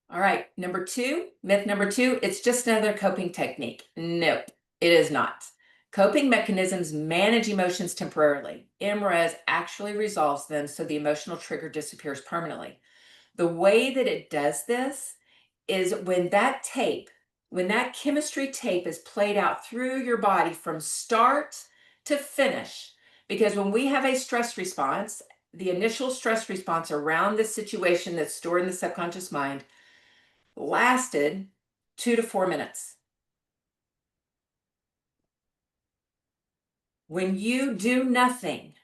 All right, myth number two, it's just another coping technique. Nope, it is not. Coping mechanisms manage emotions temporarily. EmRes actually resolves them so the emotional trigger disappears permanently. The way that it does this is when that chemistry tape is played out through your body from start to finish, Because when we have a stress response, the initial stress response around the situation that's stored in the subconscious mind lasted 2 to 4 minutes. When you do nothing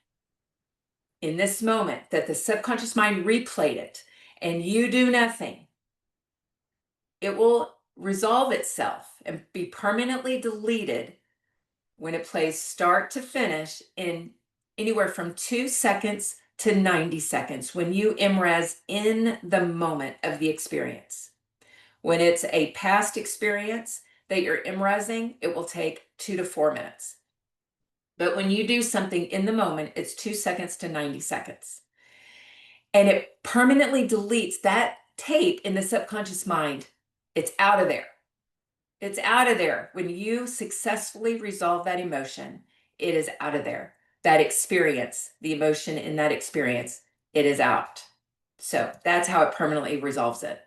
in this moment, that the subconscious mind replayed it, and you do nothing, it will resolve itself and be permanently deleted when it plays start to finish in anywhere from 2 seconds to 90 seconds when you EmRes in the moment of the experience. When it's a past experience that you're EmResing, it will take 2 to 4 minutes. But when you do something in the moment, it's 2 seconds to 90 seconds. And it permanently deletes that tape in the subconscious mind. It's out of there. It's out of there. When you successfully resolve that emotion, it is out of there. That experience, the emotion in that experience, it is out. So that's how it permanently resolves it.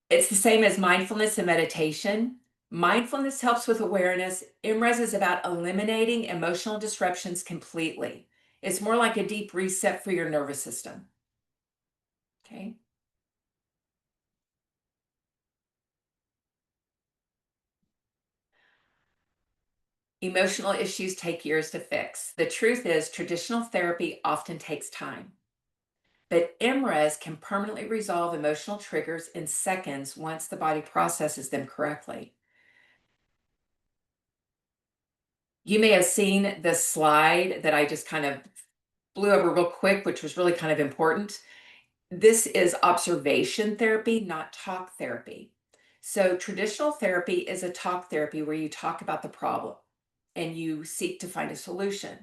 It's the same as mindfulness and meditation. Mindfulness helps with awareness. EmRes is about eliminating emotional disruptions completely. It's more like a deep reset for your nervous system. Okay. Emotional issues take years to fix. The truth is, traditional therapy often takes time. But EmRes can permanently resolve emotional triggers in seconds once the body processes them correctly. You may have seen the slide that I just kind of blew over real quick, which was really kind of important. This is observation therapy, not talk therapy. So traditional therapy is a talk therapy where you talk about the problem and you seek to find a solution.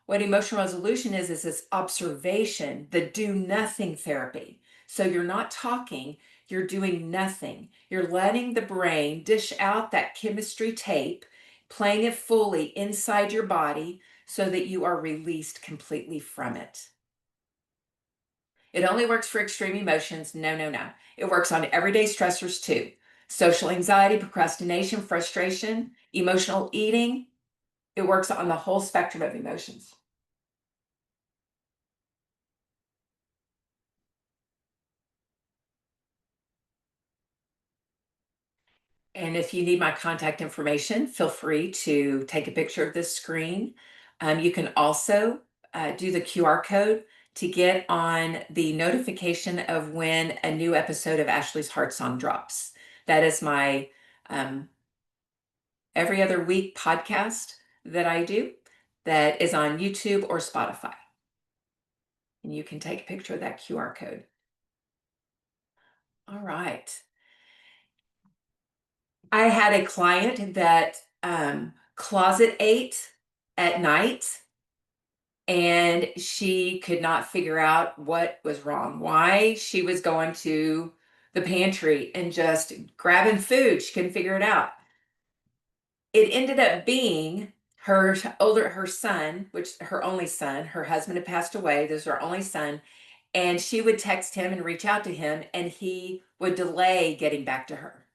What emotional resolution is this observation, the do nothing therapy. So you're not talking, you're doing nothing. You're letting the brain dish out that chemistry tape, playing it fully inside your body so that you are released completely from it. It only works for extreme emotions. No, no, no. It works on everyday stressors too. Social anxiety, procrastination, frustration, emotional eating. It works on the whole spectrum of emotions. And if you need my contact information, feel free to take a picture of this screen. You can also do the QR code to get on the notification of when a new episode of Ashley's Heart Song drops. That is my every other week podcast that I do that is on YouTube or Spotify. And you can take a picture of that QR code. All right. I had a client that closet ate at night, and she could not figure out what was wrong, why she was going to the pantry and just grabbing food. She couldn't figure it out. It ended up being her son, which her only son, her husband had passed away. This was her only son. And she would text him and reach out to him, and he would delay getting back to her.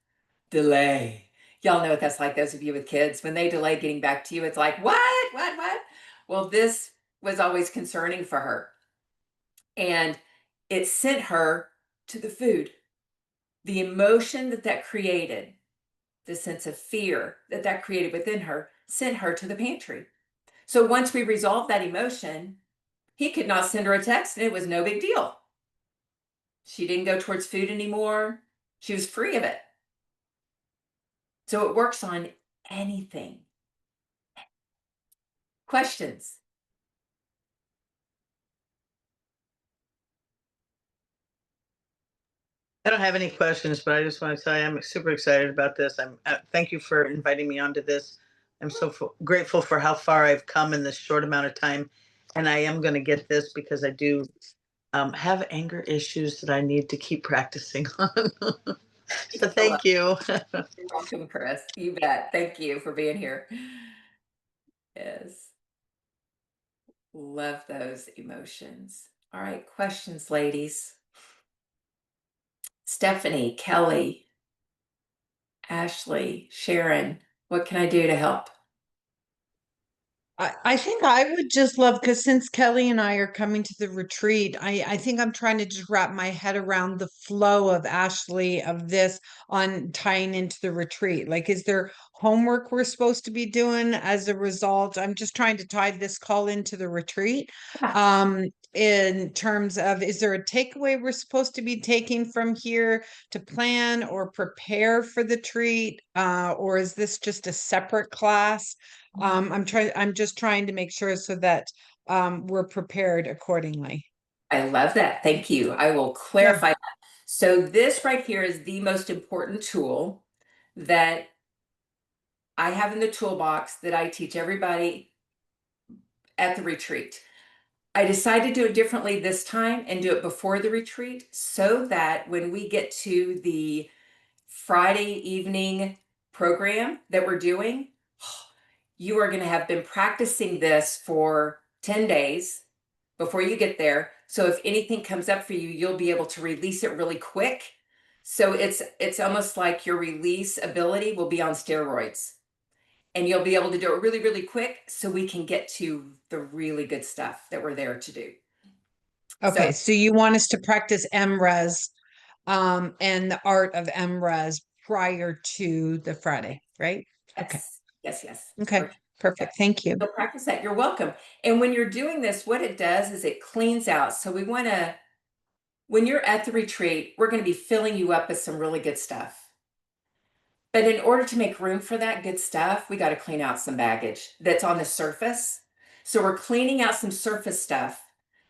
Delay. Y'all know what that's like, those of you with kids. When they delay getting back to you, it's like, what? Well, this was always concerning for her. And it sent her to the food. The emotion that created, the sense of fear that created within her, sent her to the pantry. So once we resolved that emotion, he could not send her a text, and it was no big deal. She didn't go towards food anymore. She was free of it. So it works on anything. Questions? I don't have any questions, but I just want to tell you I'm super excited about this. Thank you for inviting me onto this. I'm so grateful for how far I've come in this short amount of time, and I am going to get this because I do have anger issues that I need to keep practicing on. So thank you. You're welcome, Chris. You bet. Thank you for being here. Yes. Love those emotions. All right, questions, ladies. Stephanie, Kelly, Ashley, Sharon, what can I do to help? I think I would just love, because since Kelly and I are coming to the retreat, I think I'm trying to just wrap my head around the flow of Ashley of this on tying into the retreat. Like, is there homework we're supposed to be doing as a result? I'm just trying to tie this call into the retreat. In terms of, is there a takeaway we're supposed to be taking from here to plan or prepare for the treat? Or is this just a separate class? I'm just trying to make sure so that we're prepared accordingly. I love that. Thank you. I will clarify that. So this right here is the most important tool that I have in the toolbox that I teach everybody at the retreat. I decided to do it differently this time and do it before the retreat so that when we get to the Friday evening program that we're doing, you are going to have been practicing this for 10 days before you get there. So if anything comes up for you, you'll be able to release it really quick. So it's almost like your release ability will be on steroids. And you'll be able to do it really, really quick so we can get to the really good stuff that we're there to do. Okay, so you want us to practice EmRes and the art of EmRes prior to the Friday, right? Okay. Yes. Okay, perfect. Thank you. So practice that. You're welcome. And when you're doing this, what it does is it cleans out. So we want to, when you're at the retreat, we're going to be filling you up with some really good stuff. But in order to make room for that good stuff, we got to clean out some baggage that's on the surface. So we're cleaning out some surface stuff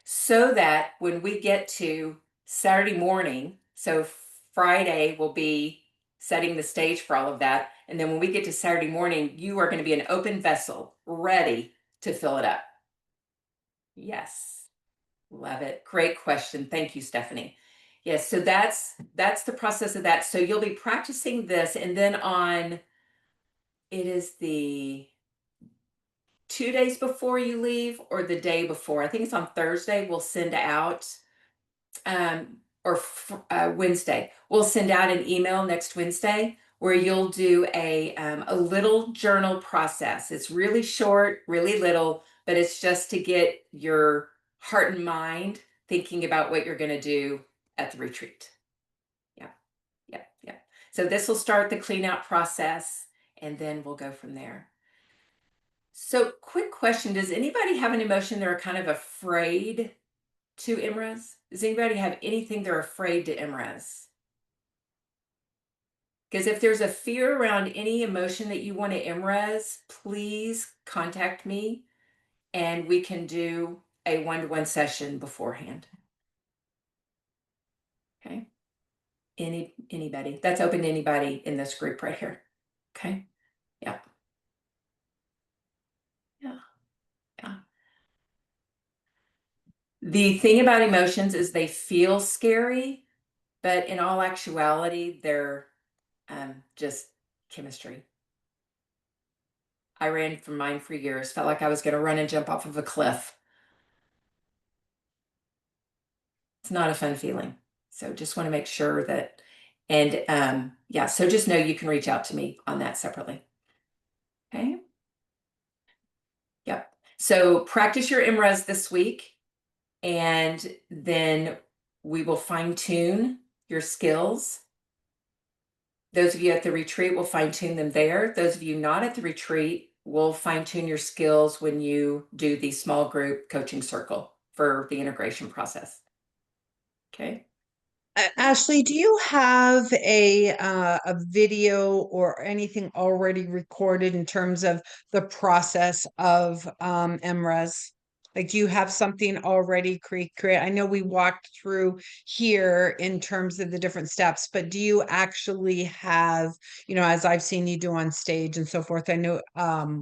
so that when we get to Saturday morning, so Friday will be setting the stage for all of that. And then when we get to Saturday morning, you are going to be an open vessel, ready to fill it up. Yes. Love it. Great question. Thank you, Stephanie. Yes, so that's the process of that. So you'll be practicing this, and then it is the 2 days before you leave or the day before. I think it's on Thursday. We'll send out Wednesday. We'll send out an email next Wednesday where you'll do a little journal process. It's really short, really little, but it's just to get your heart and mind thinking about what you're going to do at the retreat. Yeah. So this will start the clean out process, and then we'll go from there. So quick question, does anybody have an emotion they're kind of afraid to EmRes? Does anybody have anything they're afraid to EmRes? Because if there's a fear around any emotion that you want to EmRes, please contact me and we can do a one-to-one session beforehand. Okay. Anybody. That's open to anybody in this group right here. Okay. Yeah. The thing about emotions is they feel scary, but in all actuality, they're just chemistry. I ran from mine for years, felt like I was going to run and jump off of a cliff. It's not a fun feeling. So just want to make sure that, and yeah, so just know you can reach out to me on that separately. Okay. Yep. So practice your EmRes this week, and then we will fine tune your skills. Those of you at the retreat will fine tune them there. Those of you not at the retreat will fine tune your skills when you do the small group coaching circle for the integration process. Okay. Ashley, do you have a video or anything already recorded in terms of the process of EmRes? Like, do you have something already create? I know we walked through here in terms of the different steps, but do you actually have, as I've seen you do on stage and so forth? I know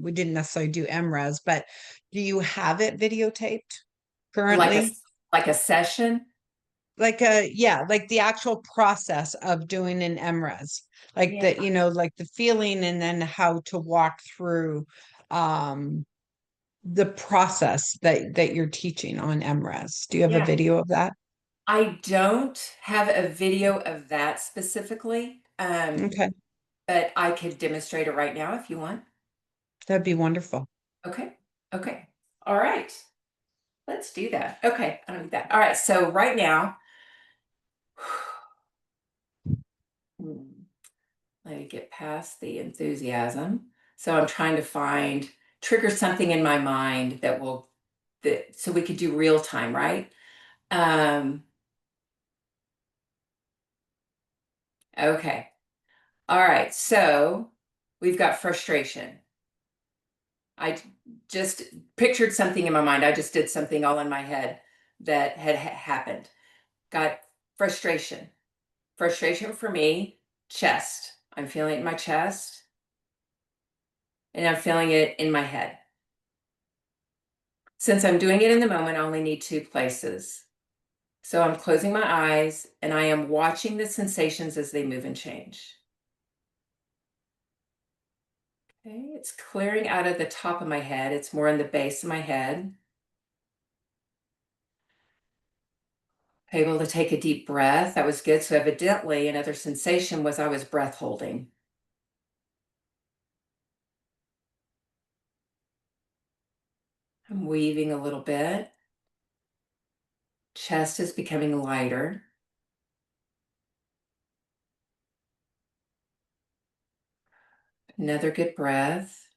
we didn't necessarily do EmRes, but do you have it videotaped currently? Like a session? Like the actual process of doing an EmRes, like like the feeling and then how to walk through the process that you're teaching on EmRes. Do you have a video of that? I don't have a video of that specifically. Okay, but I could demonstrate it right now if you want. that'd be wonderful. Okay. Okay. All right. Let's do that. Okay. I don't need that. All right. So right now, let me get past the enthusiasm. So I'm trying to trigger something in my mind that will, so we could do real time, right? Okay. All right. So we've got frustration. I just pictured something in my mind. I just did something all in my head that had happened. Got frustration. Frustration for me, chest. I'm feeling it in my chest and I'm feeling it in my head. Since I'm doing it in the moment, I only need 2 places. So I'm closing my eyes and I am watching the sensations as they move and change. Okay, it's clearing out of the top of my head. It's more in the base of my head. Able to take a deep breath. That was good. So evidently another sensation was I was breath holding. I'm weaving a little bit. Chest is becoming lighter. Another good breath.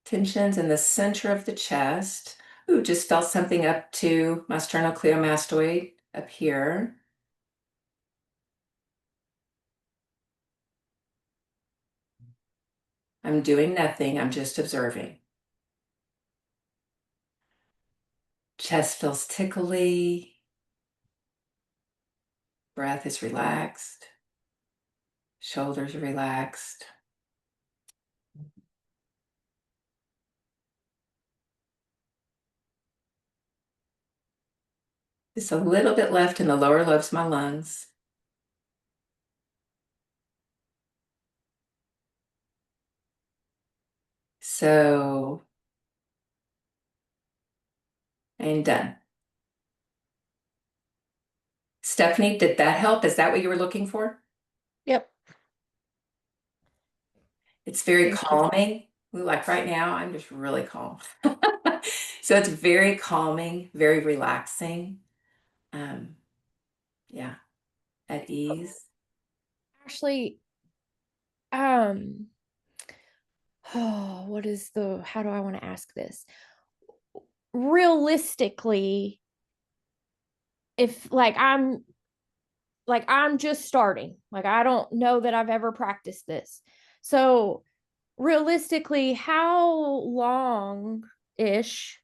Tensions in the center of the chest. Ooh, just felt something up to my sternocleidomastoid up here. I'm doing nothing. I'm just observing. Chest feels tickly. Breath is relaxed. Shoulders are relaxed. Just a little bit left in the lower lobes of my lungs. So, and done. Stephanie, did that help? Is that what you were looking for? Yep. It's very Thank you. calming. Like right now, I'm just really calm. So it's very calming, very relaxing. Yeah, at ease. Ashley, oh, how do I want to ask this? Realistically, if I'm just starting, like I don't know that I've ever practiced this. So realistically, how long ish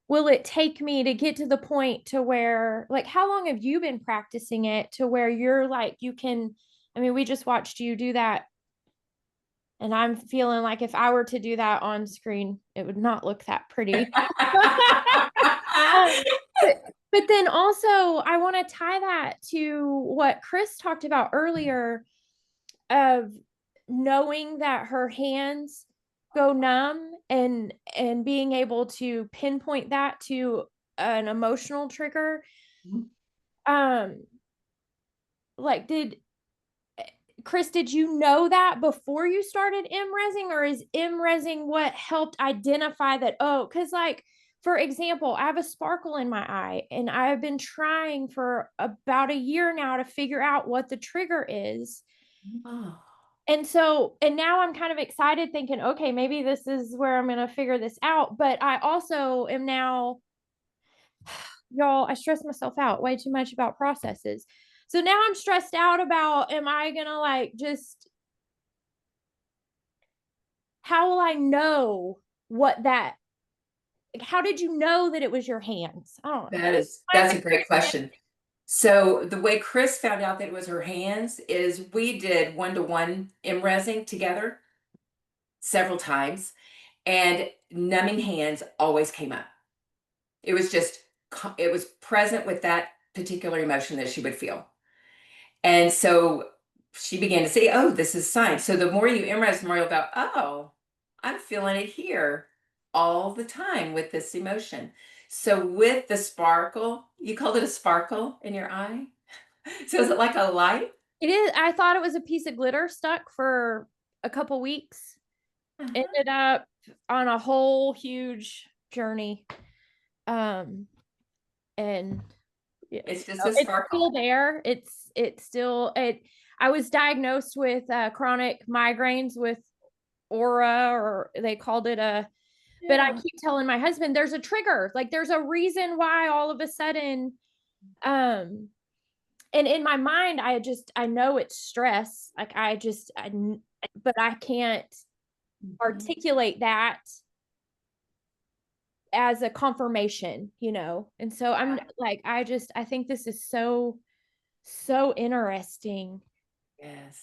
will it take me to get to the point to where, like, how long have you been practicing it to where you're like, you can, I mean, we just watched you do that. And I'm feeling like if I were to do that on screen, it would not look that pretty. Um, but then also, I want to tie that to what Chris talked about earlier of knowing that her hands go numb and being able to pinpoint that to an emotional trigger. Um, like Chris, did you know that before you started EmResing, or is EmResing what helped identify that? Oh, because like, for example, I have a sparkle in my eye and I've been trying for about a year now to figure out what the trigger is. Oh. And so, and now I'm kind of excited thinking, okay, maybe this is where I'm going to figure this out. But I also am now, y'all, I stress myself out way too much about processes. So now I'm stressed out about, am I going to like just, how will I know what that, like, how did you know that it was your hands? I don't know. That's a great question. So the way Chris found out that it was her hands is we did one-to-one EmResing together several times, and numbing hands always came up. It was just, it was present with that particular emotion that she would feel. And so she began to say, oh, this is sign. So the more you EmRes, the more you'll go, oh, I'm feeling it here all the time with this emotion. So with the sparkle, you called it a sparkle in your eye? So is it like a light? It is. I thought it was a piece of glitter stuck for a couple weeks. Uh-huh. Ended up on a whole huge journey. And It's just a it's sparkle. still there. It's still it. I was diagnosed with chronic migraines with aura, or they called it a. But I keep telling my husband there's a trigger. Like there's a reason why all of a sudden, and in my mind, I know it's stress. Like but I can't articulate that as a confirmation, And so I'm like, I think this is so interesting. Yes.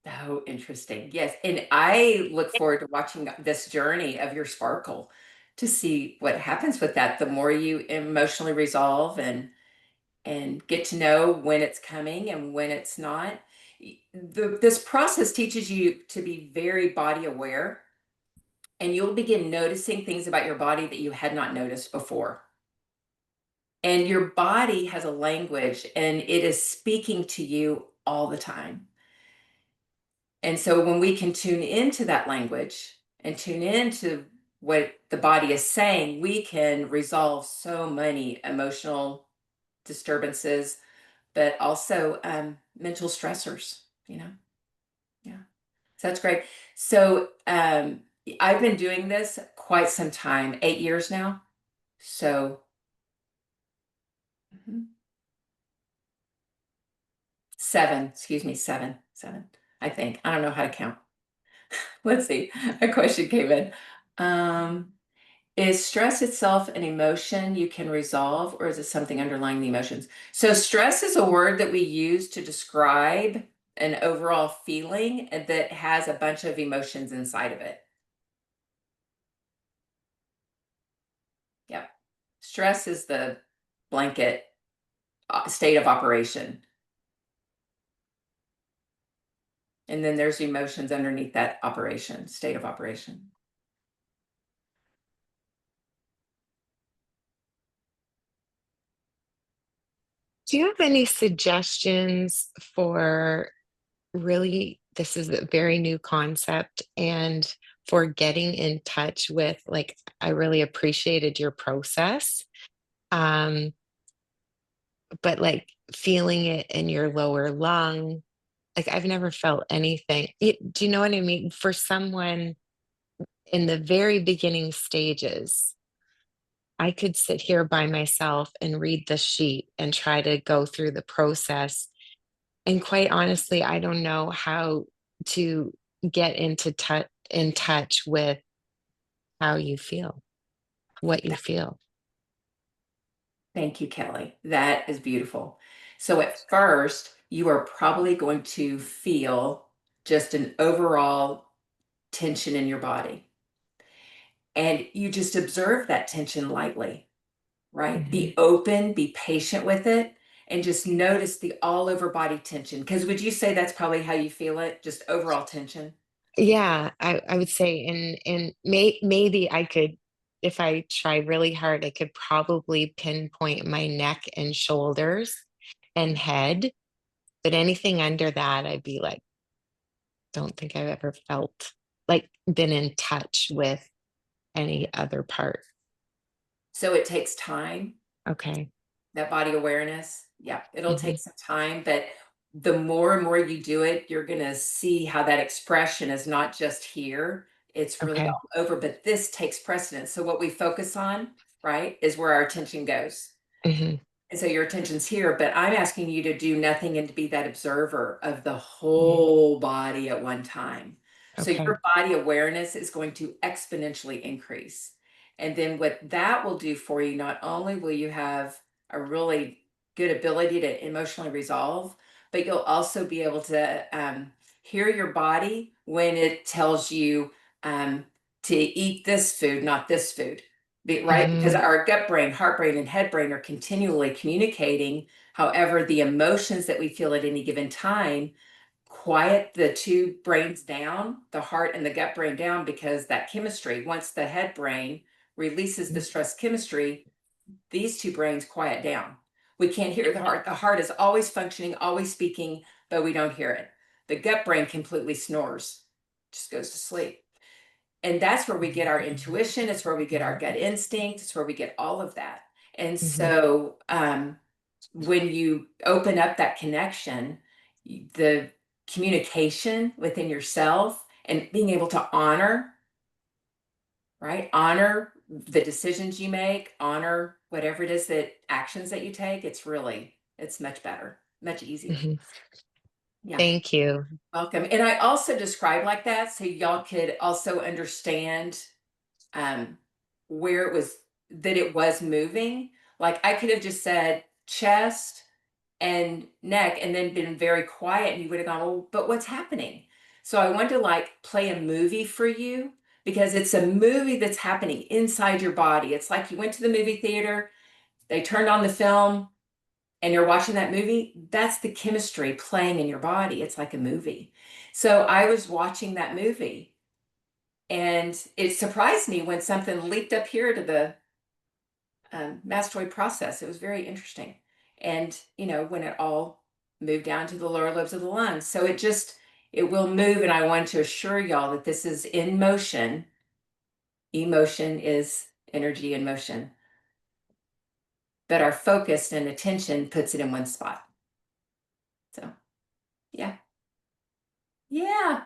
So interesting. Yes. And I look forward to watching this journey of your sparkle to see what happens with that. The more you emotionally resolve and get to know when it's coming and when it's not. This process teaches you to be very body aware, and you'll begin noticing things about your body that you had not noticed before. And your body has a language, and it is speaking to you all the time. And so when we can tune into that language and tune into what the body is saying, we can resolve so many emotional disturbances, but also mental stressors, Yeah. So that's great. So I've been doing this quite some time, 8 years now. So mhm. 7, excuse me, seven, I think. I don't know how to count. Let's see. A question came in. Is stress itself an emotion you can resolve, or is it something underlying the emotions? So stress is a word that we use to describe an overall feeling that has a bunch of emotions inside of it. Yep. Stress is the blanket state of operation. And then there's emotions underneath that operation, state of operation. Do you have any suggestions for really, this is a very new concept, and for getting in touch with, like, I really appreciated your process. Um, but like feeling it in your lower lung, like I've never felt anything. Do you know what I mean? For someone in the very beginning stages, I could sit here by myself and read the sheet and try to go through the process. And quite honestly, I don't know how to get in touch with how you feel, what you feel. Thank you, Kelly. That is beautiful. So at first, you are probably going to feel just an overall tension in your body. And you just observe that tension lightly, right? Be open, be patient with it, and just notice the all over body tension. Because would you say that's probably how you feel it? Just overall tension? Yeah, I would say, and maybe I could, if I try really hard, I could probably pinpoint my neck and shoulders and head, but anything under that, I'd be like, don't think I've ever felt like been in touch with any other part. So it takes time, Okay. that body awareness. Yeah, it'll Mhm. take some time, but the more and more you do it, you're going to see how that expression is not just here, it's really Okay. all over, but this takes precedence. So what we focus on, right, is where our attention goes. Mhm. And so your attention's here, but I'm asking you to do nothing and to be that observer of the Mhm. whole body at one time. So Okay. your body awareness is going to exponentially increase. And then what that will do for you, not only will you have a really good ability to emotionally resolve, but you'll also be able to hear your body when it tells you to eat this food, not this food. Right? Because Mhm. our gut brain, heart brain, and head brain are continually communicating. However, the emotions that we feel at any given time quiet the two brains down, the heart and the gut brain down, because that chemistry, once the head brain releases the stress chemistry, these two brains quiet down. We can't hear the heart. The heart is always functioning, always speaking, but we don't hear it. The gut brain completely snores, just goes to sleep. And that's where we get our intuition. It's where we get our gut instinct. It's where we get all of that. And so when you open up that connection, the communication within yourself and being able to honor, right? Honor the decisions you make, honor whatever it is that actions that you take. It's much better, much easier. Yeah. Thank you. Welcome. And I also described like that so y'all could also understand where it was moving. Like I could have just said chest and neck and then been very quiet and you would have gone, well, but what's happening? So I wanted to like play a movie for you because it's a movie that's happening inside your body. It's like you went to the movie theater, they turned on the film, and you're watching that movie. That's the chemistry playing in your body. It's like a movie. So I was watching that movie and it surprised me when something leaked up here to the mastoid process. It was very interesting. And, when it all moved down to the lower lobes of the lungs. So it will move. And I want to assure y'all that this is in motion. Emotion is energy in motion. But our focus and attention puts it in one spot. So, yeah. Yeah.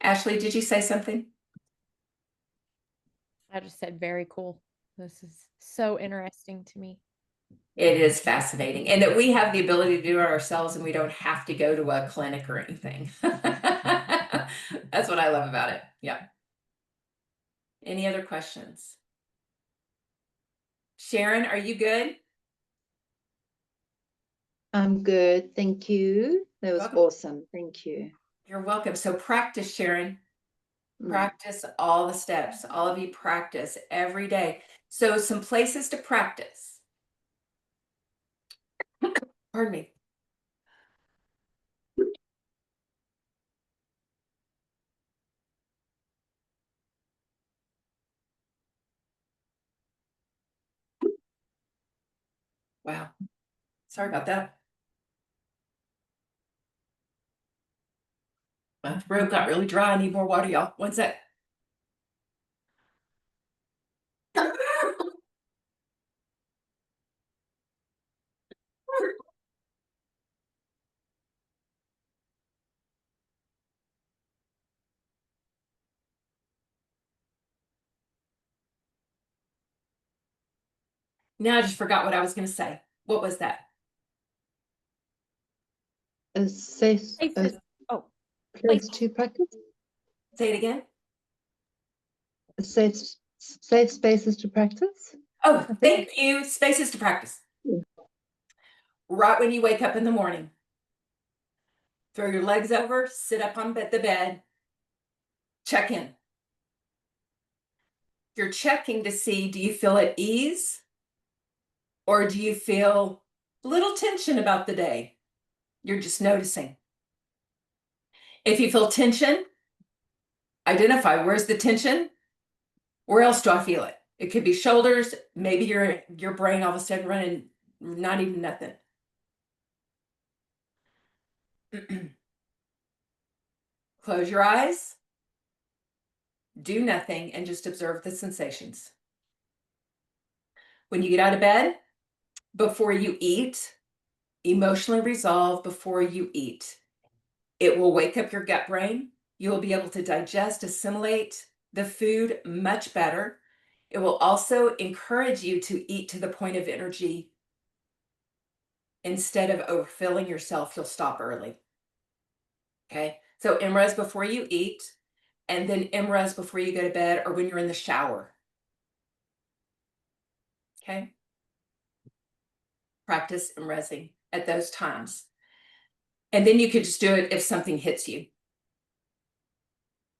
Ashley, did you say something? I just said very cool. This is so interesting to me. It is fascinating. And that we have the ability to do it ourselves and we don't have to go to a clinic or anything. That's what I love about it. Yeah. Any other questions? Sharon, are you good? I'm good. Thank you. That was Welcome. awesome. Thank you. You're welcome. So practice, Sharon. Practice all the steps. All of you practice every day. So some places to practice. Pardon me. Wow. Sorry about that. My throat got really dry. I need more water, y'all. One sec. Now I just forgot what I was going to say. What was that? A safe Places. place to practice. Say it again. A safe spaces to practice. Oh, thank you. Spaces to practice. Yeah. Right when you wake up in the morning, throw your legs over, sit up on the bed, check in. You're checking to see, do you feel at ease? Or do you feel a little tension about the day? You're just noticing. If you feel tension, identify where's the tension? Where else do I feel it? It could be shoulders, maybe your brain all of a sudden running, not even nothing. Close your eyes, do nothing, and just observe the sensations. When you get out of bed, before you eat, emotionally resolve before you eat. It will wake up your gut brain. You will be able to digest, assimilate the food much better. It will also encourage you to eat to the point of energy. Instead of overfilling yourself, you'll stop early. Okay, so EmRes before you eat, and then EmRes before you go to bed or when you're in the shower. Okay, practice EmResing at those times. And then you could just do it if something hits you.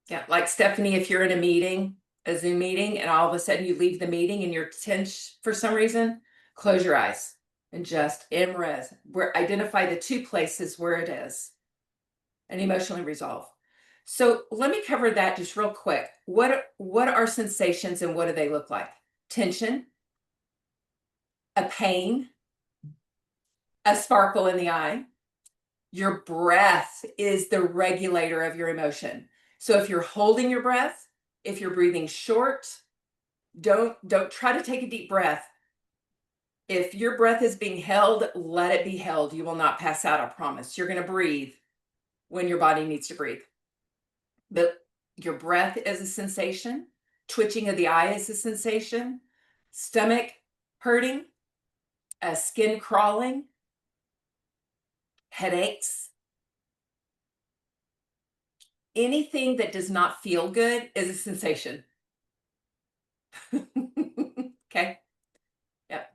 Yeah, like Stephanie, if you're in a meeting, a Zoom meeting, and all of a sudden you leave the meeting and you're tense for some reason, close your eyes and just EmRes, where identify the two places where it is and emotionally resolve. So let me cover that just real quick. What are sensations and what do they look like? Tension, a pain, a sparkle in the eye. Your breath is the regulator of your emotion. So if you're holding your breath, if you're breathing short, don't try to take a deep breath. If your breath is being held, let it be held. You will not pass out, I promise. You're going to breathe when your body needs to breathe. But your breath is a sensation. Twitching of the eye is a sensation. Stomach hurting, skin crawling, headaches. Anything that does not feel good is a sensation. Okay. Yep.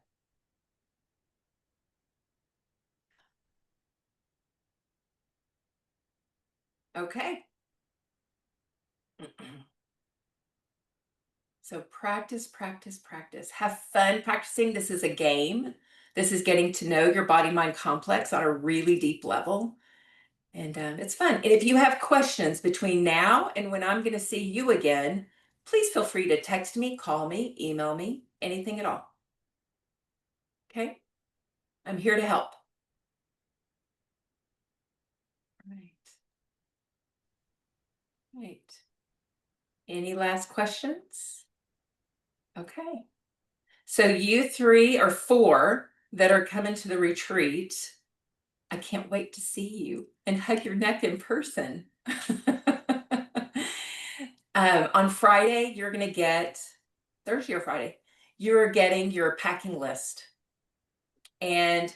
Okay. So practice, practice, practice. Have fun practicing. This is a game. This is getting to know your body-mind complex on a really deep level. And it's fun. And if you have questions between now and when I'm going to see you again, please feel free to text me, call me, email me, anything at all. Okay? I'm here to help. Right. Right. Any last questions? Okay. So you 3 or 4 that are coming to the retreat, I can't wait to see you and hug your neck in person. On Friday, you're going to get, Thursday or Friday, you're getting your packing list and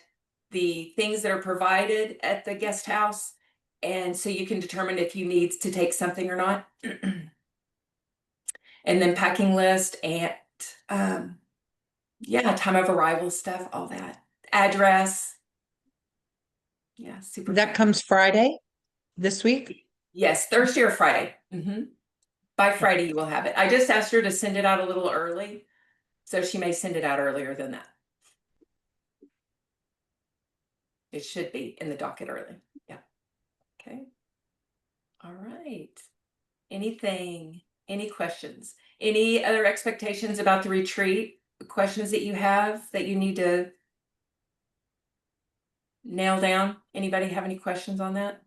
the things that are provided at the guest house. And so you can determine if you need to take something or not. And then packing list and, yeah, time of arrival stuff, all that. Address. Yeah, super That fun. comes Friday this week? Yes, Thursday or Friday. By Friday, you will have it. I just asked her to send it out a little early, so she may send it out earlier than that. It should be in the docket early. Yeah. Okay. All right. Anything, any questions? Any other expectations about the retreat? Questions that you have that you need to nail down? Anybody have any questions on that?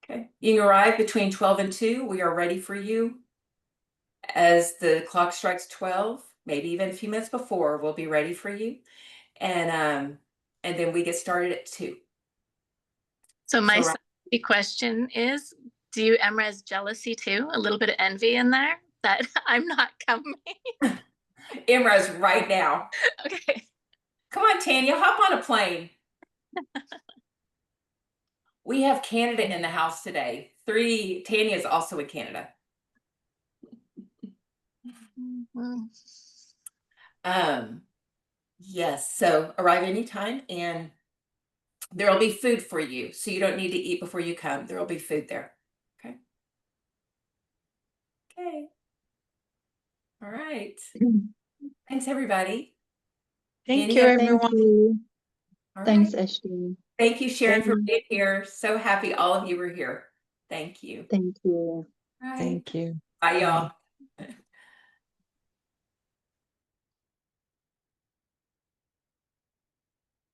Okay. You can arrive between 12 and 2. We are ready for you. As the clock strikes 12, maybe even a few minutes before, we'll be ready for you. And then we get started at 2. So my So, question is, do you EmRes jealousy too? A little bit of envy in there that I'm not coming? EmRes right now. Okay. Come on, Tanya, hop on a plane. We have Canada in the house today. 3, Tanya is also in Canada. Yes, so arrive anytime and there'll be food for you. So you don't need to eat before you come. There'll be food there. Okay. Okay. All right. Thanks, everybody. Thank Any you, other- Thank everyone. you. All Thanks, right. Ashley. Thank you, Sharon, for Thank- being here. So happy all of you were here. Thank you. Thank you. All right. Thank you. Bye, y'all.